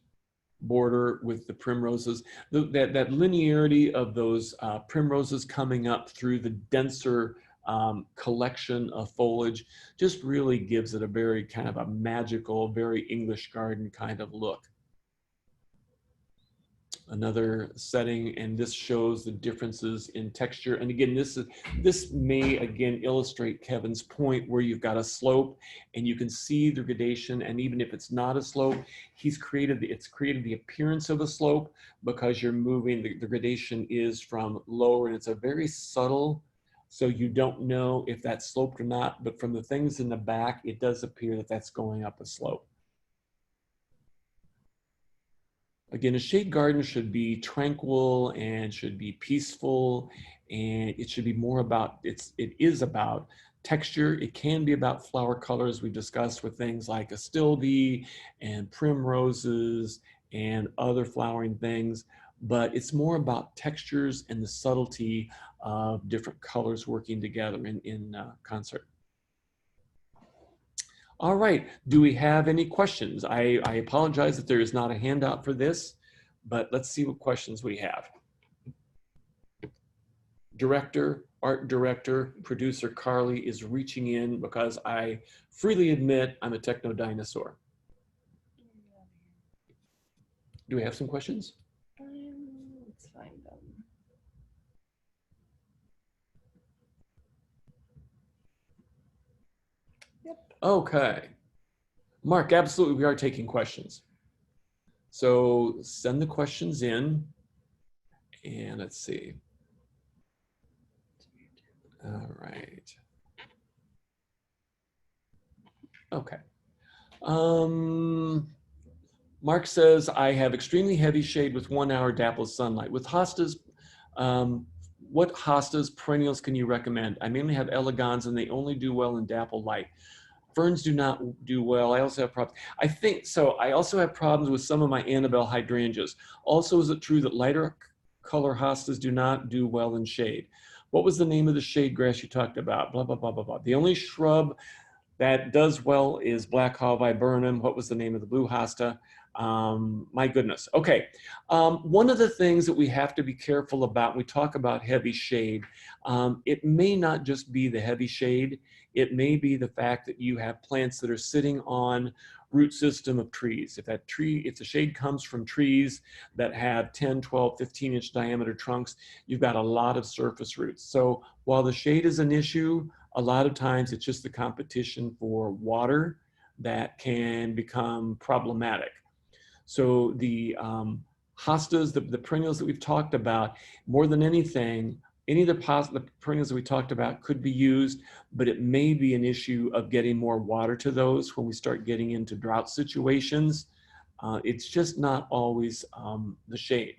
border with the primroses. That linearity of those primroses coming up through the denser collection of foliage just really gives it a very kind of a magical, very English garden kind of look. Another setting, and this shows the differences in texture. And again, this may again illustrate Kevin's point where you've got a slope and you can see the gradation, and even if it's not a slope, it's created the appearance of a slope because you're moving, the gradation is from lower, and it's a very subtle, so you don't know if that's sloped or not, but from the things in the back, it does appear that that's going up a slope. Again, a shade garden should be tranquil and should be peaceful, and it should be more about, it is about texture. It can be about flower colors we discussed with things like Astilbe and primroses and other flowering things, but it's more about textures and the subtlety of different colors working together in concert. All right, do we have any questions? I apologize that there is not a handout for this, but let's see what questions we have. Director, art director, producer Carly is reaching in because I freely admit I'm a techno dinosaur. Do we have some questions? Let's find them. Yep. Okay. Mark, absolutely, we are taking questions. So send the questions in, and let's see. All right. Okay. Mark says, I have extremely heavy shade with 1 hour dappled sunlight. With hostas, what hostas perennials can you recommend? I mainly have elegans and they only do well in dappled light. Ferns do not do well. I also have problems. I think so. I also have problems with some of my Annabelle hydrangeas. Also, is it true that lighter color hostas do not do well in shade? What was the name of the shade grass you talked about? Blah, blah, blah, blah, blah. The only shrub that does well is black haw viburnum. What was the name of the blue hosta? My goodness. Okay. One of the things that we have to be careful about, we talk about heavy shade. It may not just be the heavy shade. It may be the fact that you have plants that are sitting on root system of trees. If the shade comes from trees that have 10, 12, 15-inch diameter trunks, you've got a lot of surface roots. So while the shade is an issue, a lot of times it's just the competition for water that can become problematic. So the hostas, the perennials that we've talked about, more than anything, any of the perennials that we talked about could be used, but it may be an issue of getting more water to those when we start getting into drought situations. It's just not always the shade.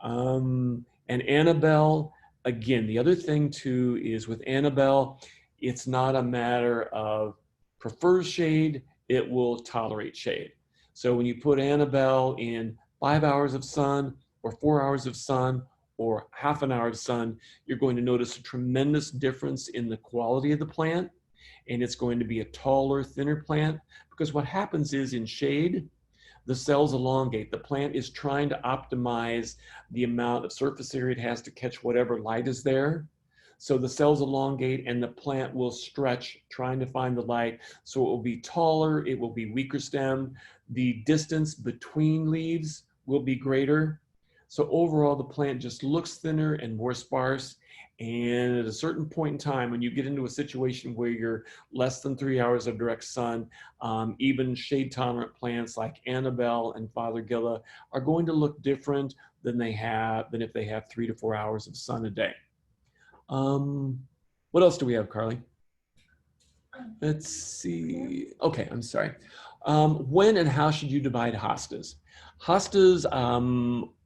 And Annabelle, again, the other thing too is with Annabelle, it's not a matter of prefers shade, it will tolerate shade. So when you put Annabelle in 5 hours of sun or 4 hours of sun or half an hour of sun, you're going to notice a tremendous difference in the quality of the plant, and it's going to be a taller, thinner plant, because what happens is in shade, the cells elongate. The plant is trying to optimize the amount of surface area it has to catch whatever light is there. So the cells elongate and the plant will stretch trying to find the light. So it will be taller, it will be weaker stem. The distance between leaves will be greater. So overall, the plant just looks thinner and more sparse. And at a certain point in time, when you get into a situation where you're less than 3 hours of direct sun, even shade tolerant plants like Annabelle and Fothergilla are going to look different than if they have 3 to 4 hours of sun a day. What else do we have, Carly? Let's see. Okay, I'm sorry. When and how should you divide hostas? Hostas,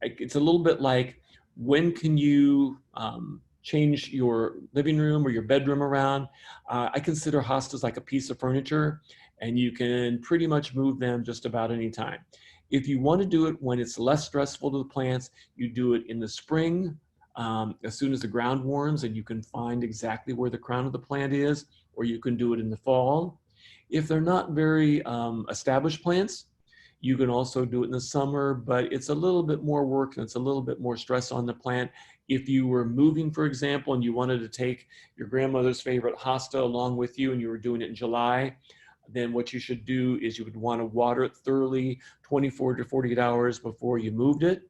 it's a little bit like when can you change your living room or your bedroom around? I consider hostas like a piece of furniture, and you can pretty much move them just about any time. If you want to do it when it's less stressful to the plants, you do it in the spring, as soon as the ground warms and you can find exactly where the crown of the plant is, or you can do it in the fall. If they're not very established plants, you can also do it in the summer, but it's a little bit more work and it's a little bit more stress on the plant. If you were moving, for example, and you wanted to take your grandmother's favorite hosta along with you and you were doing it in July, then what you should do is you would want to water it thoroughly 24 to 48 hours before you moved it.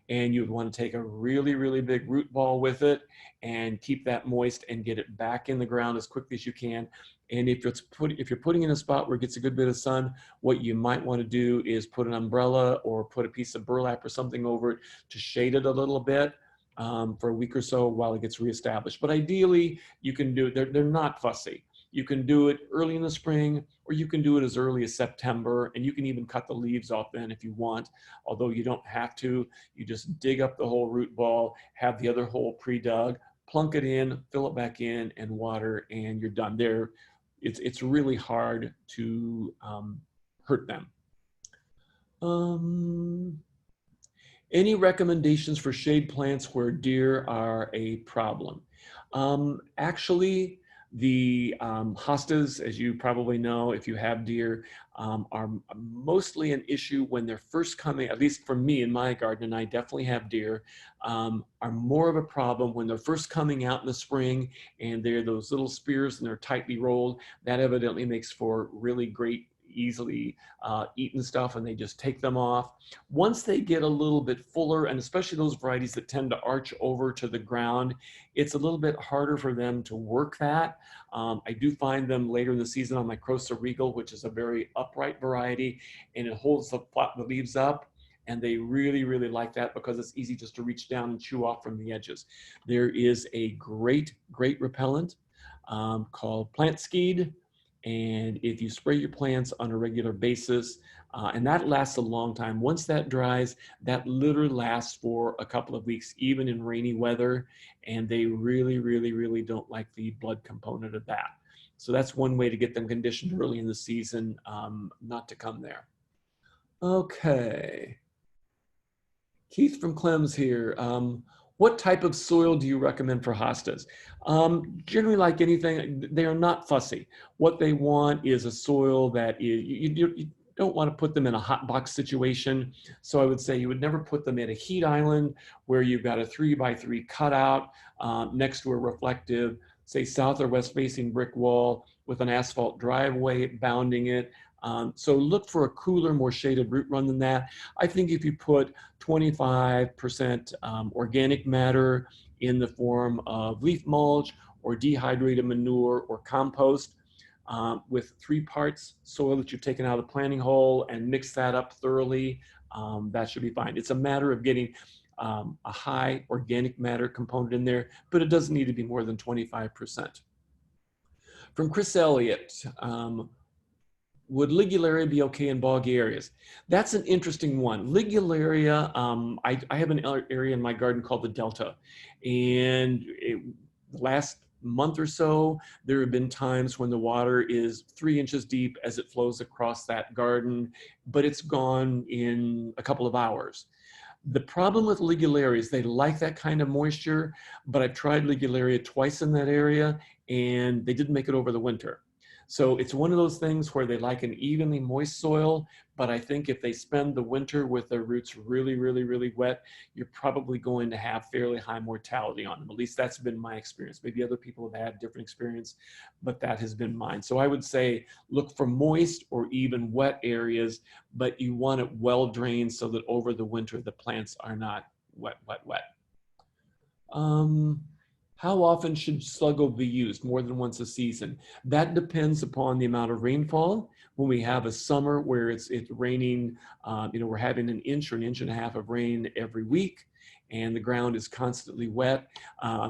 And you would want to take a really, really big root ball with it and keep that moist and get it back in the ground as quickly as you can. And if you're putting in a spot where it gets a good bit of sun, what you might want to do is put an umbrella or put a piece of burlap or something over it to shade it a little bit for a week or so while it gets reestablished. But ideally, you can do it. They're not fussy. You can do it early in the spring, or you can do it as early as September, and you can even cut the leaves off then if you want, although you don't have to. You just dig up the whole root ball, have the other hole pre-dug, plunk it in, fill it back in, and water, and you're done. It's really hard to hurt them. Any recommendations for shade plants where deer are a problem? Actually, the hostas, as you probably know, if you have deer, are mostly an issue when they're first coming, at least for me in my garden, and I definitely have deer, are more of a problem when they're first coming out in the spring and they're those little spears and they're tightly rolled. That evidently makes for really great, easily eaten stuff, and they just take them off. Once they get a little bit fuller, and especially those varieties that tend to arch over to the ground, it's a little bit harder for them to work that. I do find them later in the season on my Crosa Regal, which is a very upright variety, and it holds the leaves up. And they really, really like that because it's easy just to reach down and chew off from the edges. There is a great, great repellent called Plant Skeed. And if you spray your plants on a regular basis, and that lasts a long time. Once that dries, that literally lasts for a couple of weeks, even in rainy weather. And they really, really, really don't like the blood component of that. So that's one way to get them conditioned early in the season, not to come there. Okay. Keith from Clems here. What type of soil do you recommend for hostas? Generally, like anything, they are not fussy. What they want is a soil that is, you don't want to put them in a hot box situation. So I would say you would never put them in a heat island where you've got a 3x3 cutout next to a reflective, say south or west facing brick wall with an asphalt driveway bounding it. So look for a cooler, more shaded root run than that. I think if you put 25% organic matter in the form of leaf mulch or dehydrated manure or compost with 3 parts soil that you've taken out of the planting hole and mix that up thoroughly, that should be fine. It's a matter of getting a high organic matter component in there, but it doesn't need to be more than 25%. From Chris Elliott, would ligularia be okay in boggy areas? That's an interesting one. Ligularia, I have an area in my garden called the Delta. And the last month or so, there have been times when the water is 3 inches deep as it flows across that garden, but it's gone in a couple of hours. The problem with ligularia is they like that kind of moisture, but I've tried ligularia twice in that area and they didn't make it over the winter. So it's one of those things where they like an evenly moist soil, but I think if they spend the winter with their roots really, really, really wet, you're probably going to have fairly high mortality on them. At least that's been my experience. Maybe other people have had different experience, but that has been mine. So I would say look for moist or even wet areas, but you want it well drained so that over the winter the plants are not wet, wet, wet. How often should Sluggo be used? More than once a season. That depends upon the amount of rainfall. When we have a summer where it's raining, we're having an inch or an inch and a half of rain every week. and the ground is constantly wet,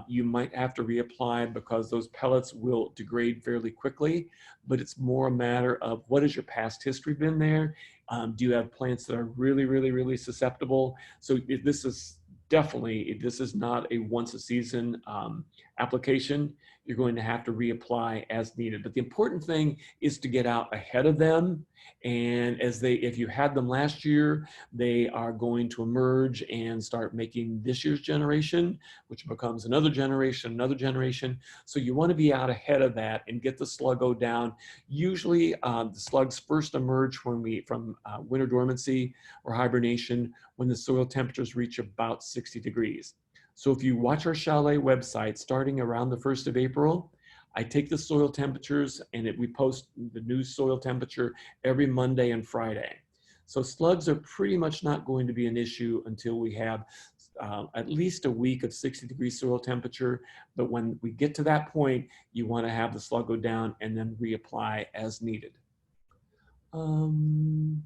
you might have to reapply because those pellets will degrade fairly quickly, but it's more a matter of what has your past history been there? Do you have plants that are really, really, really susceptible? So this is definitely, this is not a once a season application. You're going to have to reapply as needed. But the important thing is to get out ahead of them. And if you had them last year, they are going to emerge and start making this year's generation, which becomes another generation, another generation. So you want to be out ahead of that and get the sluggo down. Usually the slugs first emerge from winter dormancy or hibernation when the soil temperatures reach about 60 degrees. So if you watch our chalet website, starting around the 1st of April, I take the soil temperatures and we post the new soil temperature every Monday and Friday. So slugs are pretty much not going to be an issue until we have at least a week of 60-degree soil temperature. But when we get to that point, you want to have the slug go down and then reapply as needed. Can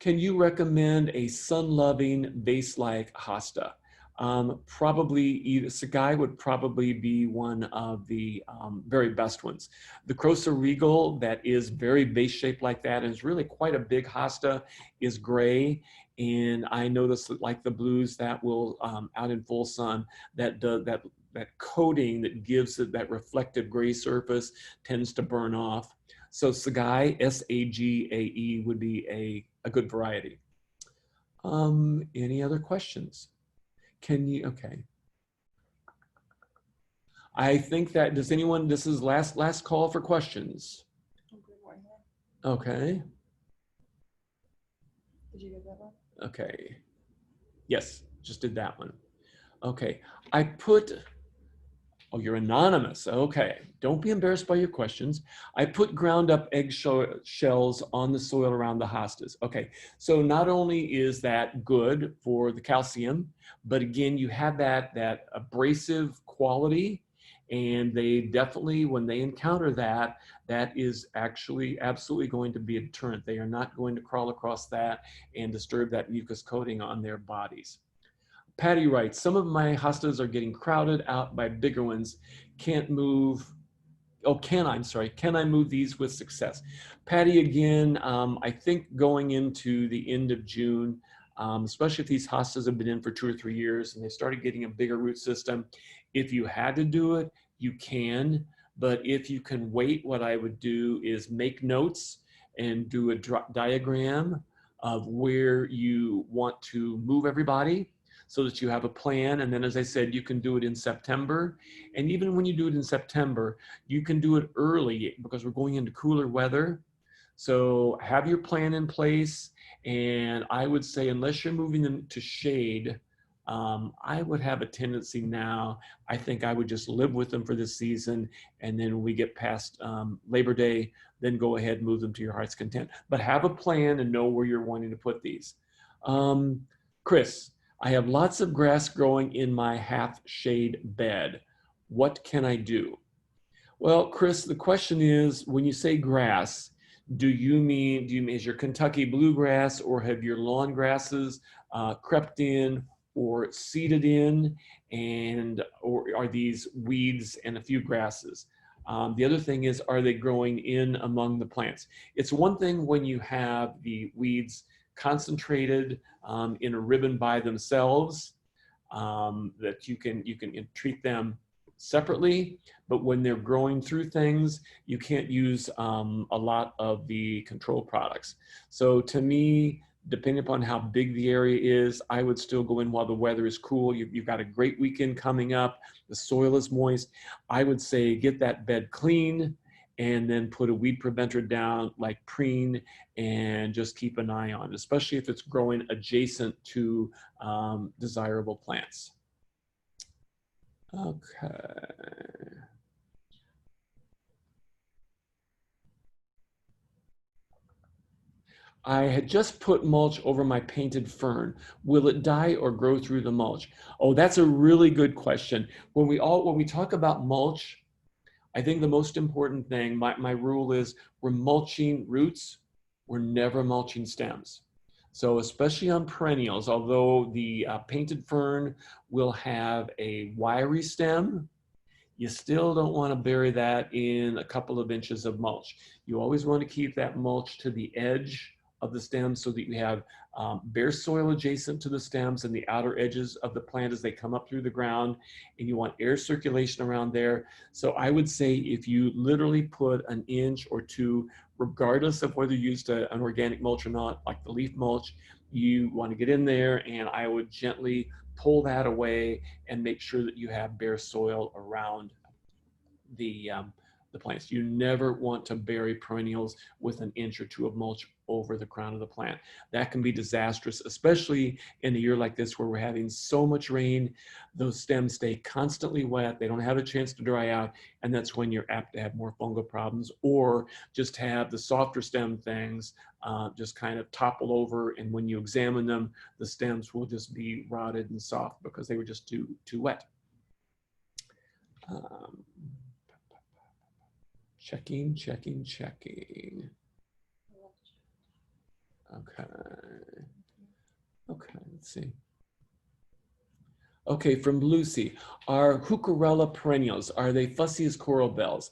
you recommend a sun-loving vase-like hosta? Probably either Sagai would probably be one of the very best ones. The Crosa regal that is very vase-shaped like that and is really quite a big hosta is gray. And I noticed that like the blues that will out in full sun, that coating that gives it that reflective gray surface tends to burn off. So Sagai, S-A-G-A-E, would be a good variety. Any other questions? Okay. I think that, does anyone, this is last call for questions. Okay. Did you get that one? Okay. Yes, just did that one. Okay. Oh, you're anonymous. Okay. Don't be embarrassed by your questions. I put ground up egg shells on the soil around the hostas. Okay. So not only is that good for the calcium, but again, you have that abrasive quality, and they definitely, when they encounter that, that is actually absolutely going to be a deterrent. They are not going to crawl across that and disturb that mucus coating on their bodies. Patty writes, some of my hostas are getting crowded out by bigger ones. Can't move. Oh, can I move these with success? Patty, again, I think going into the end of June, especially if these hostas have been in for 2 or 3 years and they started getting a bigger root system, if you had to do it, you can. But if you can wait, what I would do is make notes and do a diagram of where you want to move everybody, so that you have a plan. And then, as I said, you can do it in September. And even when you do it in September, you can do it early because we're going into cooler weather. So have your plan in place. And I would say, unless you're moving them to shade, I would have a tendency now, I think I would just live with them for this season. And then when we get past Labor Day, then go ahead and move them to your heart's content. But have a plan and know where you're wanting to put these. Chris, I have lots of grass growing in my half shade bed. What can I do? Well, Chris, the question is, when you say grass, do you mean is your Kentucky bluegrass, or have your lawn grasses crept in or seeded in, or are these weeds and a few grasses? The other thing is, are they growing in among the plants? It's one thing when you have the weeds concentrated in a ribbon by themselves, that you can treat them separately, but when they're growing through things, you can't use a lot of the control products. So to me, depending upon how big the area is, I would still go in while the weather is cool. You've got a great weekend coming up. The soil is moist. I would say get that bed clean, and then put a weed preventer down like preen, and just keep an eye on it, especially if it's growing adjacent to desirable plants. Okay. I had just put mulch over my painted fern. Will it die or grow through the mulch? Oh, that's a really good question. When we talk about mulch, I think the most important thing, my rule is, we're mulching roots, we're never mulching stems. So especially on perennials, although the painted fern will have a wiry stem, you still don't want to bury that in a couple of inches of mulch. You always want to keep that mulch to the edge of the stem so that you have bare soil adjacent to the stems and the outer edges of the plant as they come up through the ground, and you want air circulation around there. So I would say if you literally put an inch or two, regardless of whether you used an organic mulch or not, like the leaf mulch, you want to get in there, and I would gently pull that away and make sure that you have bare soil around the plants. You never want to bury perennials with an inch or two of mulch over the crown of the plant. That can be disastrous, especially in a year like this where we're having so much rain. Those stems stay constantly wet. They don't have a chance to dry out, and that's when you're apt to have more fungal problems, or just have the softer stem things just kind of topple over, and when you examine them, the stems will just be rotted and soft because they were just too wet. Checking. Okay, let's see. Okay, from Lucy, are Heuchera perennials, are they fussy as coral bells?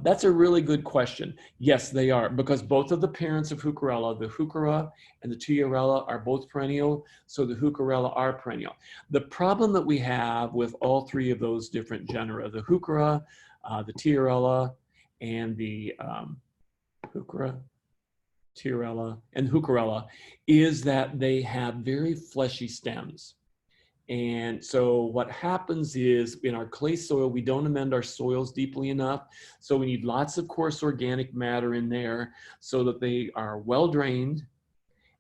That's a really good question. Yes, they are, because both of the parents of Heuchera, the Heuchera and the Tiarella, are both perennial, so the Heuchera are perennial. The problem that we have with all three of those different genera, the Heuchera, the Tiarella, and the Heuchera, Tiarella, and Heuchera, is that they have very fleshy stems. And so what happens is in our clay soil, we don't amend our soils deeply enough. So we need lots of coarse organic matter in there so that they are well drained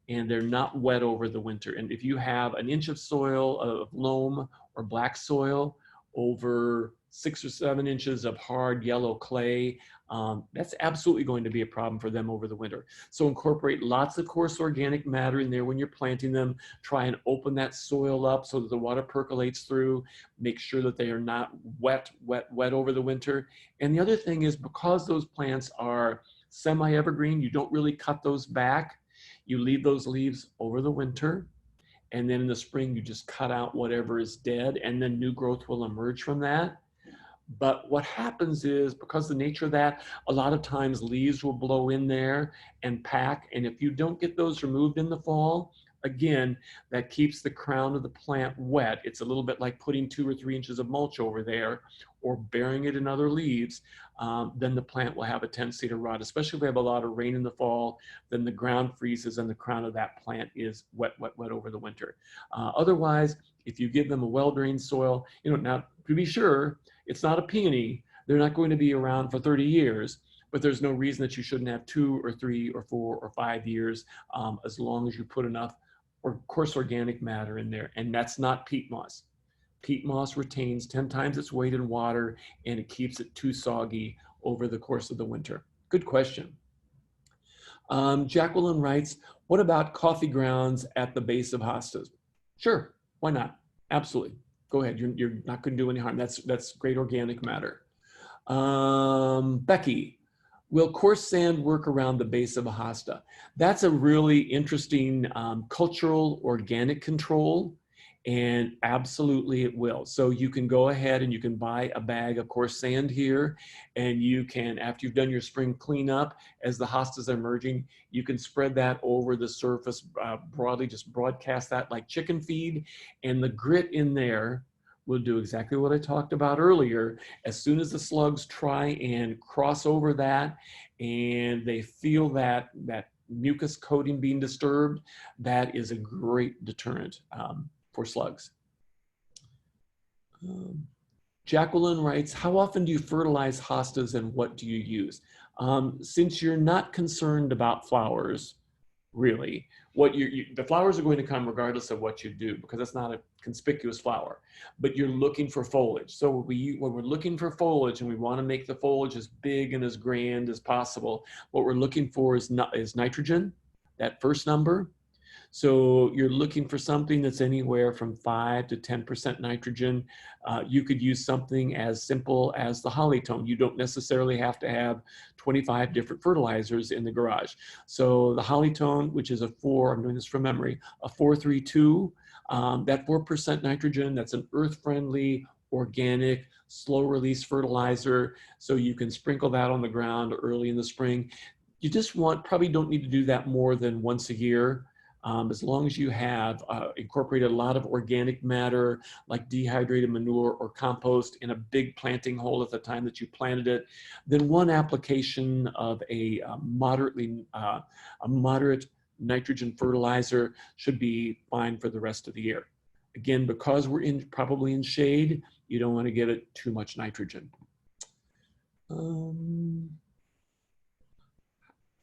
and they're not wet over the winter. And if you have an inch of soil of loam or black soil over 6 or 7 inches of hard yellow clay, that's absolutely going to be a problem for them over the winter. So incorporate lots of coarse organic matter in there when you're planting them. Try and open that soil up so that the water percolates through. Make sure that they are not wet over the winter. And the other thing is, because those plants are semi-evergreen, you don't really cut those back. You leave those leaves over the winter. And then in the spring, you just cut out whatever is dead, and then new growth will emerge from that. But what happens is, because the nature of that, a lot of times leaves will blow in there and pack. And if you don't get those removed in the fall, again, that keeps the crown of the plant wet. It's a little bit like putting 2 or 3 inches of mulch over there or burying it in other leaves. Then the plant will have a tendency to rot, especially if we have a lot of rain in the fall. Then the ground freezes and the crown of that plant is wet over the winter. Otherwise, if you give them a well-drained soil, now to be sure, it's not a peony. They're not going to be around for 30 years, but there's no reason that you shouldn't have 2 or 3 or 4 or 5 years as long as you put enough coarse organic matter in there. And that's not peat moss. Peat moss retains 10 times its weight in water, and it keeps it too soggy over the course of the winter. Good question. Jacqueline writes, what about coffee grounds at the base of hostas? Sure, why not? Absolutely. Go ahead. You're not going to do any harm. That's great organic matter. Becky, will coarse sand work around the base of a hosta? That's a really interesting cultural organic control, and absolutely it will. So you can go ahead and you can buy a bag of coarse sand here, and you can, after you've done your spring cleanup, as the hostas are emerging, you can spread that over the surface broadly, just broadcast that like chicken feed, and the grit in there will do exactly what I talked about earlier. As soon as the slugs try and cross over that and they feel that mucus coating being disturbed, that is a great deterrent for slugs. Jacqueline writes, how often do you fertilize hostas and what do you use? Since you're not concerned about flowers, really, the flowers are going to come regardless of what you do, because that's not a conspicuous flower, but you're looking for foliage. So when we're looking for foliage and we want to make the foliage as big and as grand as possible, what we're looking for is nitrogen, that first number. So you're looking for something that's anywhere from 5 to 10% nitrogen. You could use something as simple as the Hollytone. You don't necessarily have to have 25 different fertilizers in the garage. So the Hollytone, which is I'm doing this from memory, a 432, that 4% nitrogen, that's an earth-friendly, organic, slow-release fertilizer. So you can sprinkle that on the ground early in the spring. You just probably don't need to do that more than once a year. As long as you have incorporated a lot of organic matter like dehydrated manure or compost in a big planting hole at the time that you planted it, then one application of a moderate nitrogen fertilizer should be fine for the rest of the year. Again, because we're probably in shade, you don't want to give it too much nitrogen. From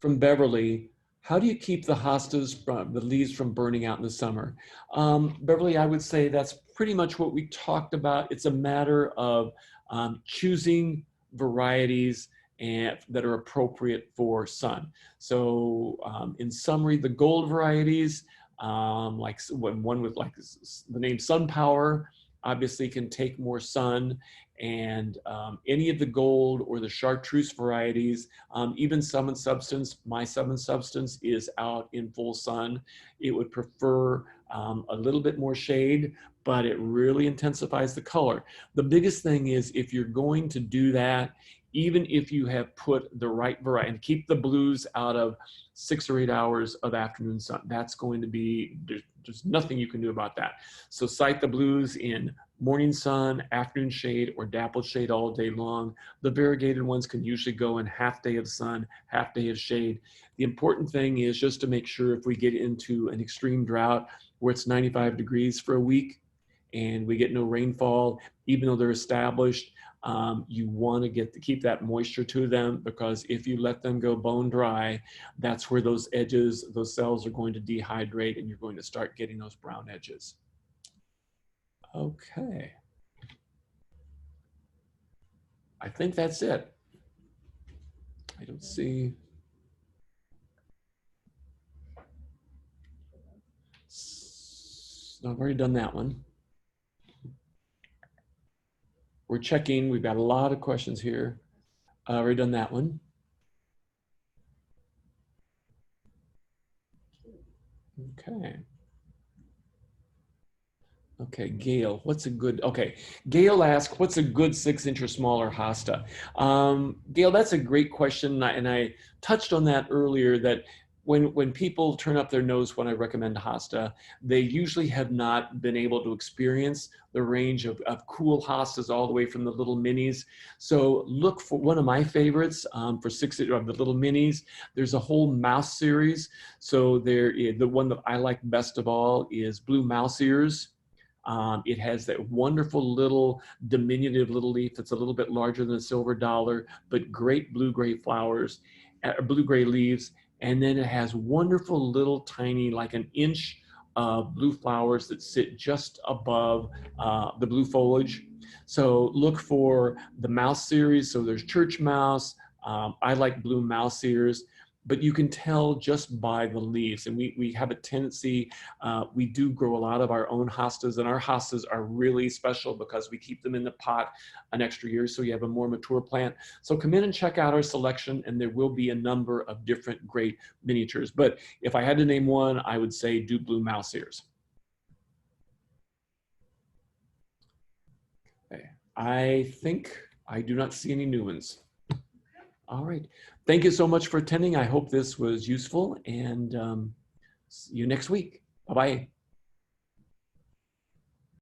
Beverly, how do you keep the hostas, the leaves from burning out in the summer? Beverly, I would say that's pretty much what we talked about. It's a matter of choosing varieties that are appropriate for sun. So in summary, the gold varieties, like one with like the name Sun Power, obviously can take more sun, and any of the gold or the chartreuse varieties, even Sun and Substance, my Sun and Substance is out in full sun. It would prefer a little bit more shade, but it really intensifies the color. The biggest thing is if you're going to do that, even if you have put the right variety, and keep the blues out of 6 or 8 hours of afternoon sun, that's going to be, there's nothing you can do about that. So cite the blues in morning sun, afternoon shade, or dappled shade all day long. The variegated ones can usually go in half day of sun, half day of shade. The important thing is just to make sure if we get into an extreme drought where it's 95 degrees for a week and we get no rainfall, even though they're established, you want to keep that moisture to them, because if you let them go bone dry, that's where those edges, those cells are going to dehydrate and you're going to start getting those brown edges. Okay. I think that's it. I don't see. No, I've already done that one. We're checking. We've got a lot of questions here. I've already done that one. Okay. Okay, Gail, Gail asked, what's a good 6-inch or smaller hosta? Gail, that's a great question. And I touched on that earlier, that when people turn up their nose when I recommend hosta, they usually have not been able to experience the range of cool hostas all the way from the little minis. So look for one of my favorites for 6-inch of the little minis. There's a whole mouse series. So the one that I like best of all is Blue Mouse Ears. It has that wonderful little diminutive little leaf that's a little bit larger than a silver dollar, but great blue-gray flowers, blue-gray leaves. And then it has wonderful little tiny, like an inch of blue flowers that sit just above the blue foliage. So look for the mouse series. So there's church mouse. I like Blue Mouse Ears. But you can tell just by the leaves. And we have a tendency, we do grow a lot of our own hostas, and our hostas are really special because we keep them in the pot an extra year, so you have a more mature plant. So come in and check out our selection, and there will be a number of different great miniatures. But if I had to name one, I would say do Blue Mouse Ears. Okay. I think I do not see any new ones. All right. Thank you so much for attending. I hope this was useful, and see you next week. Bye-bye.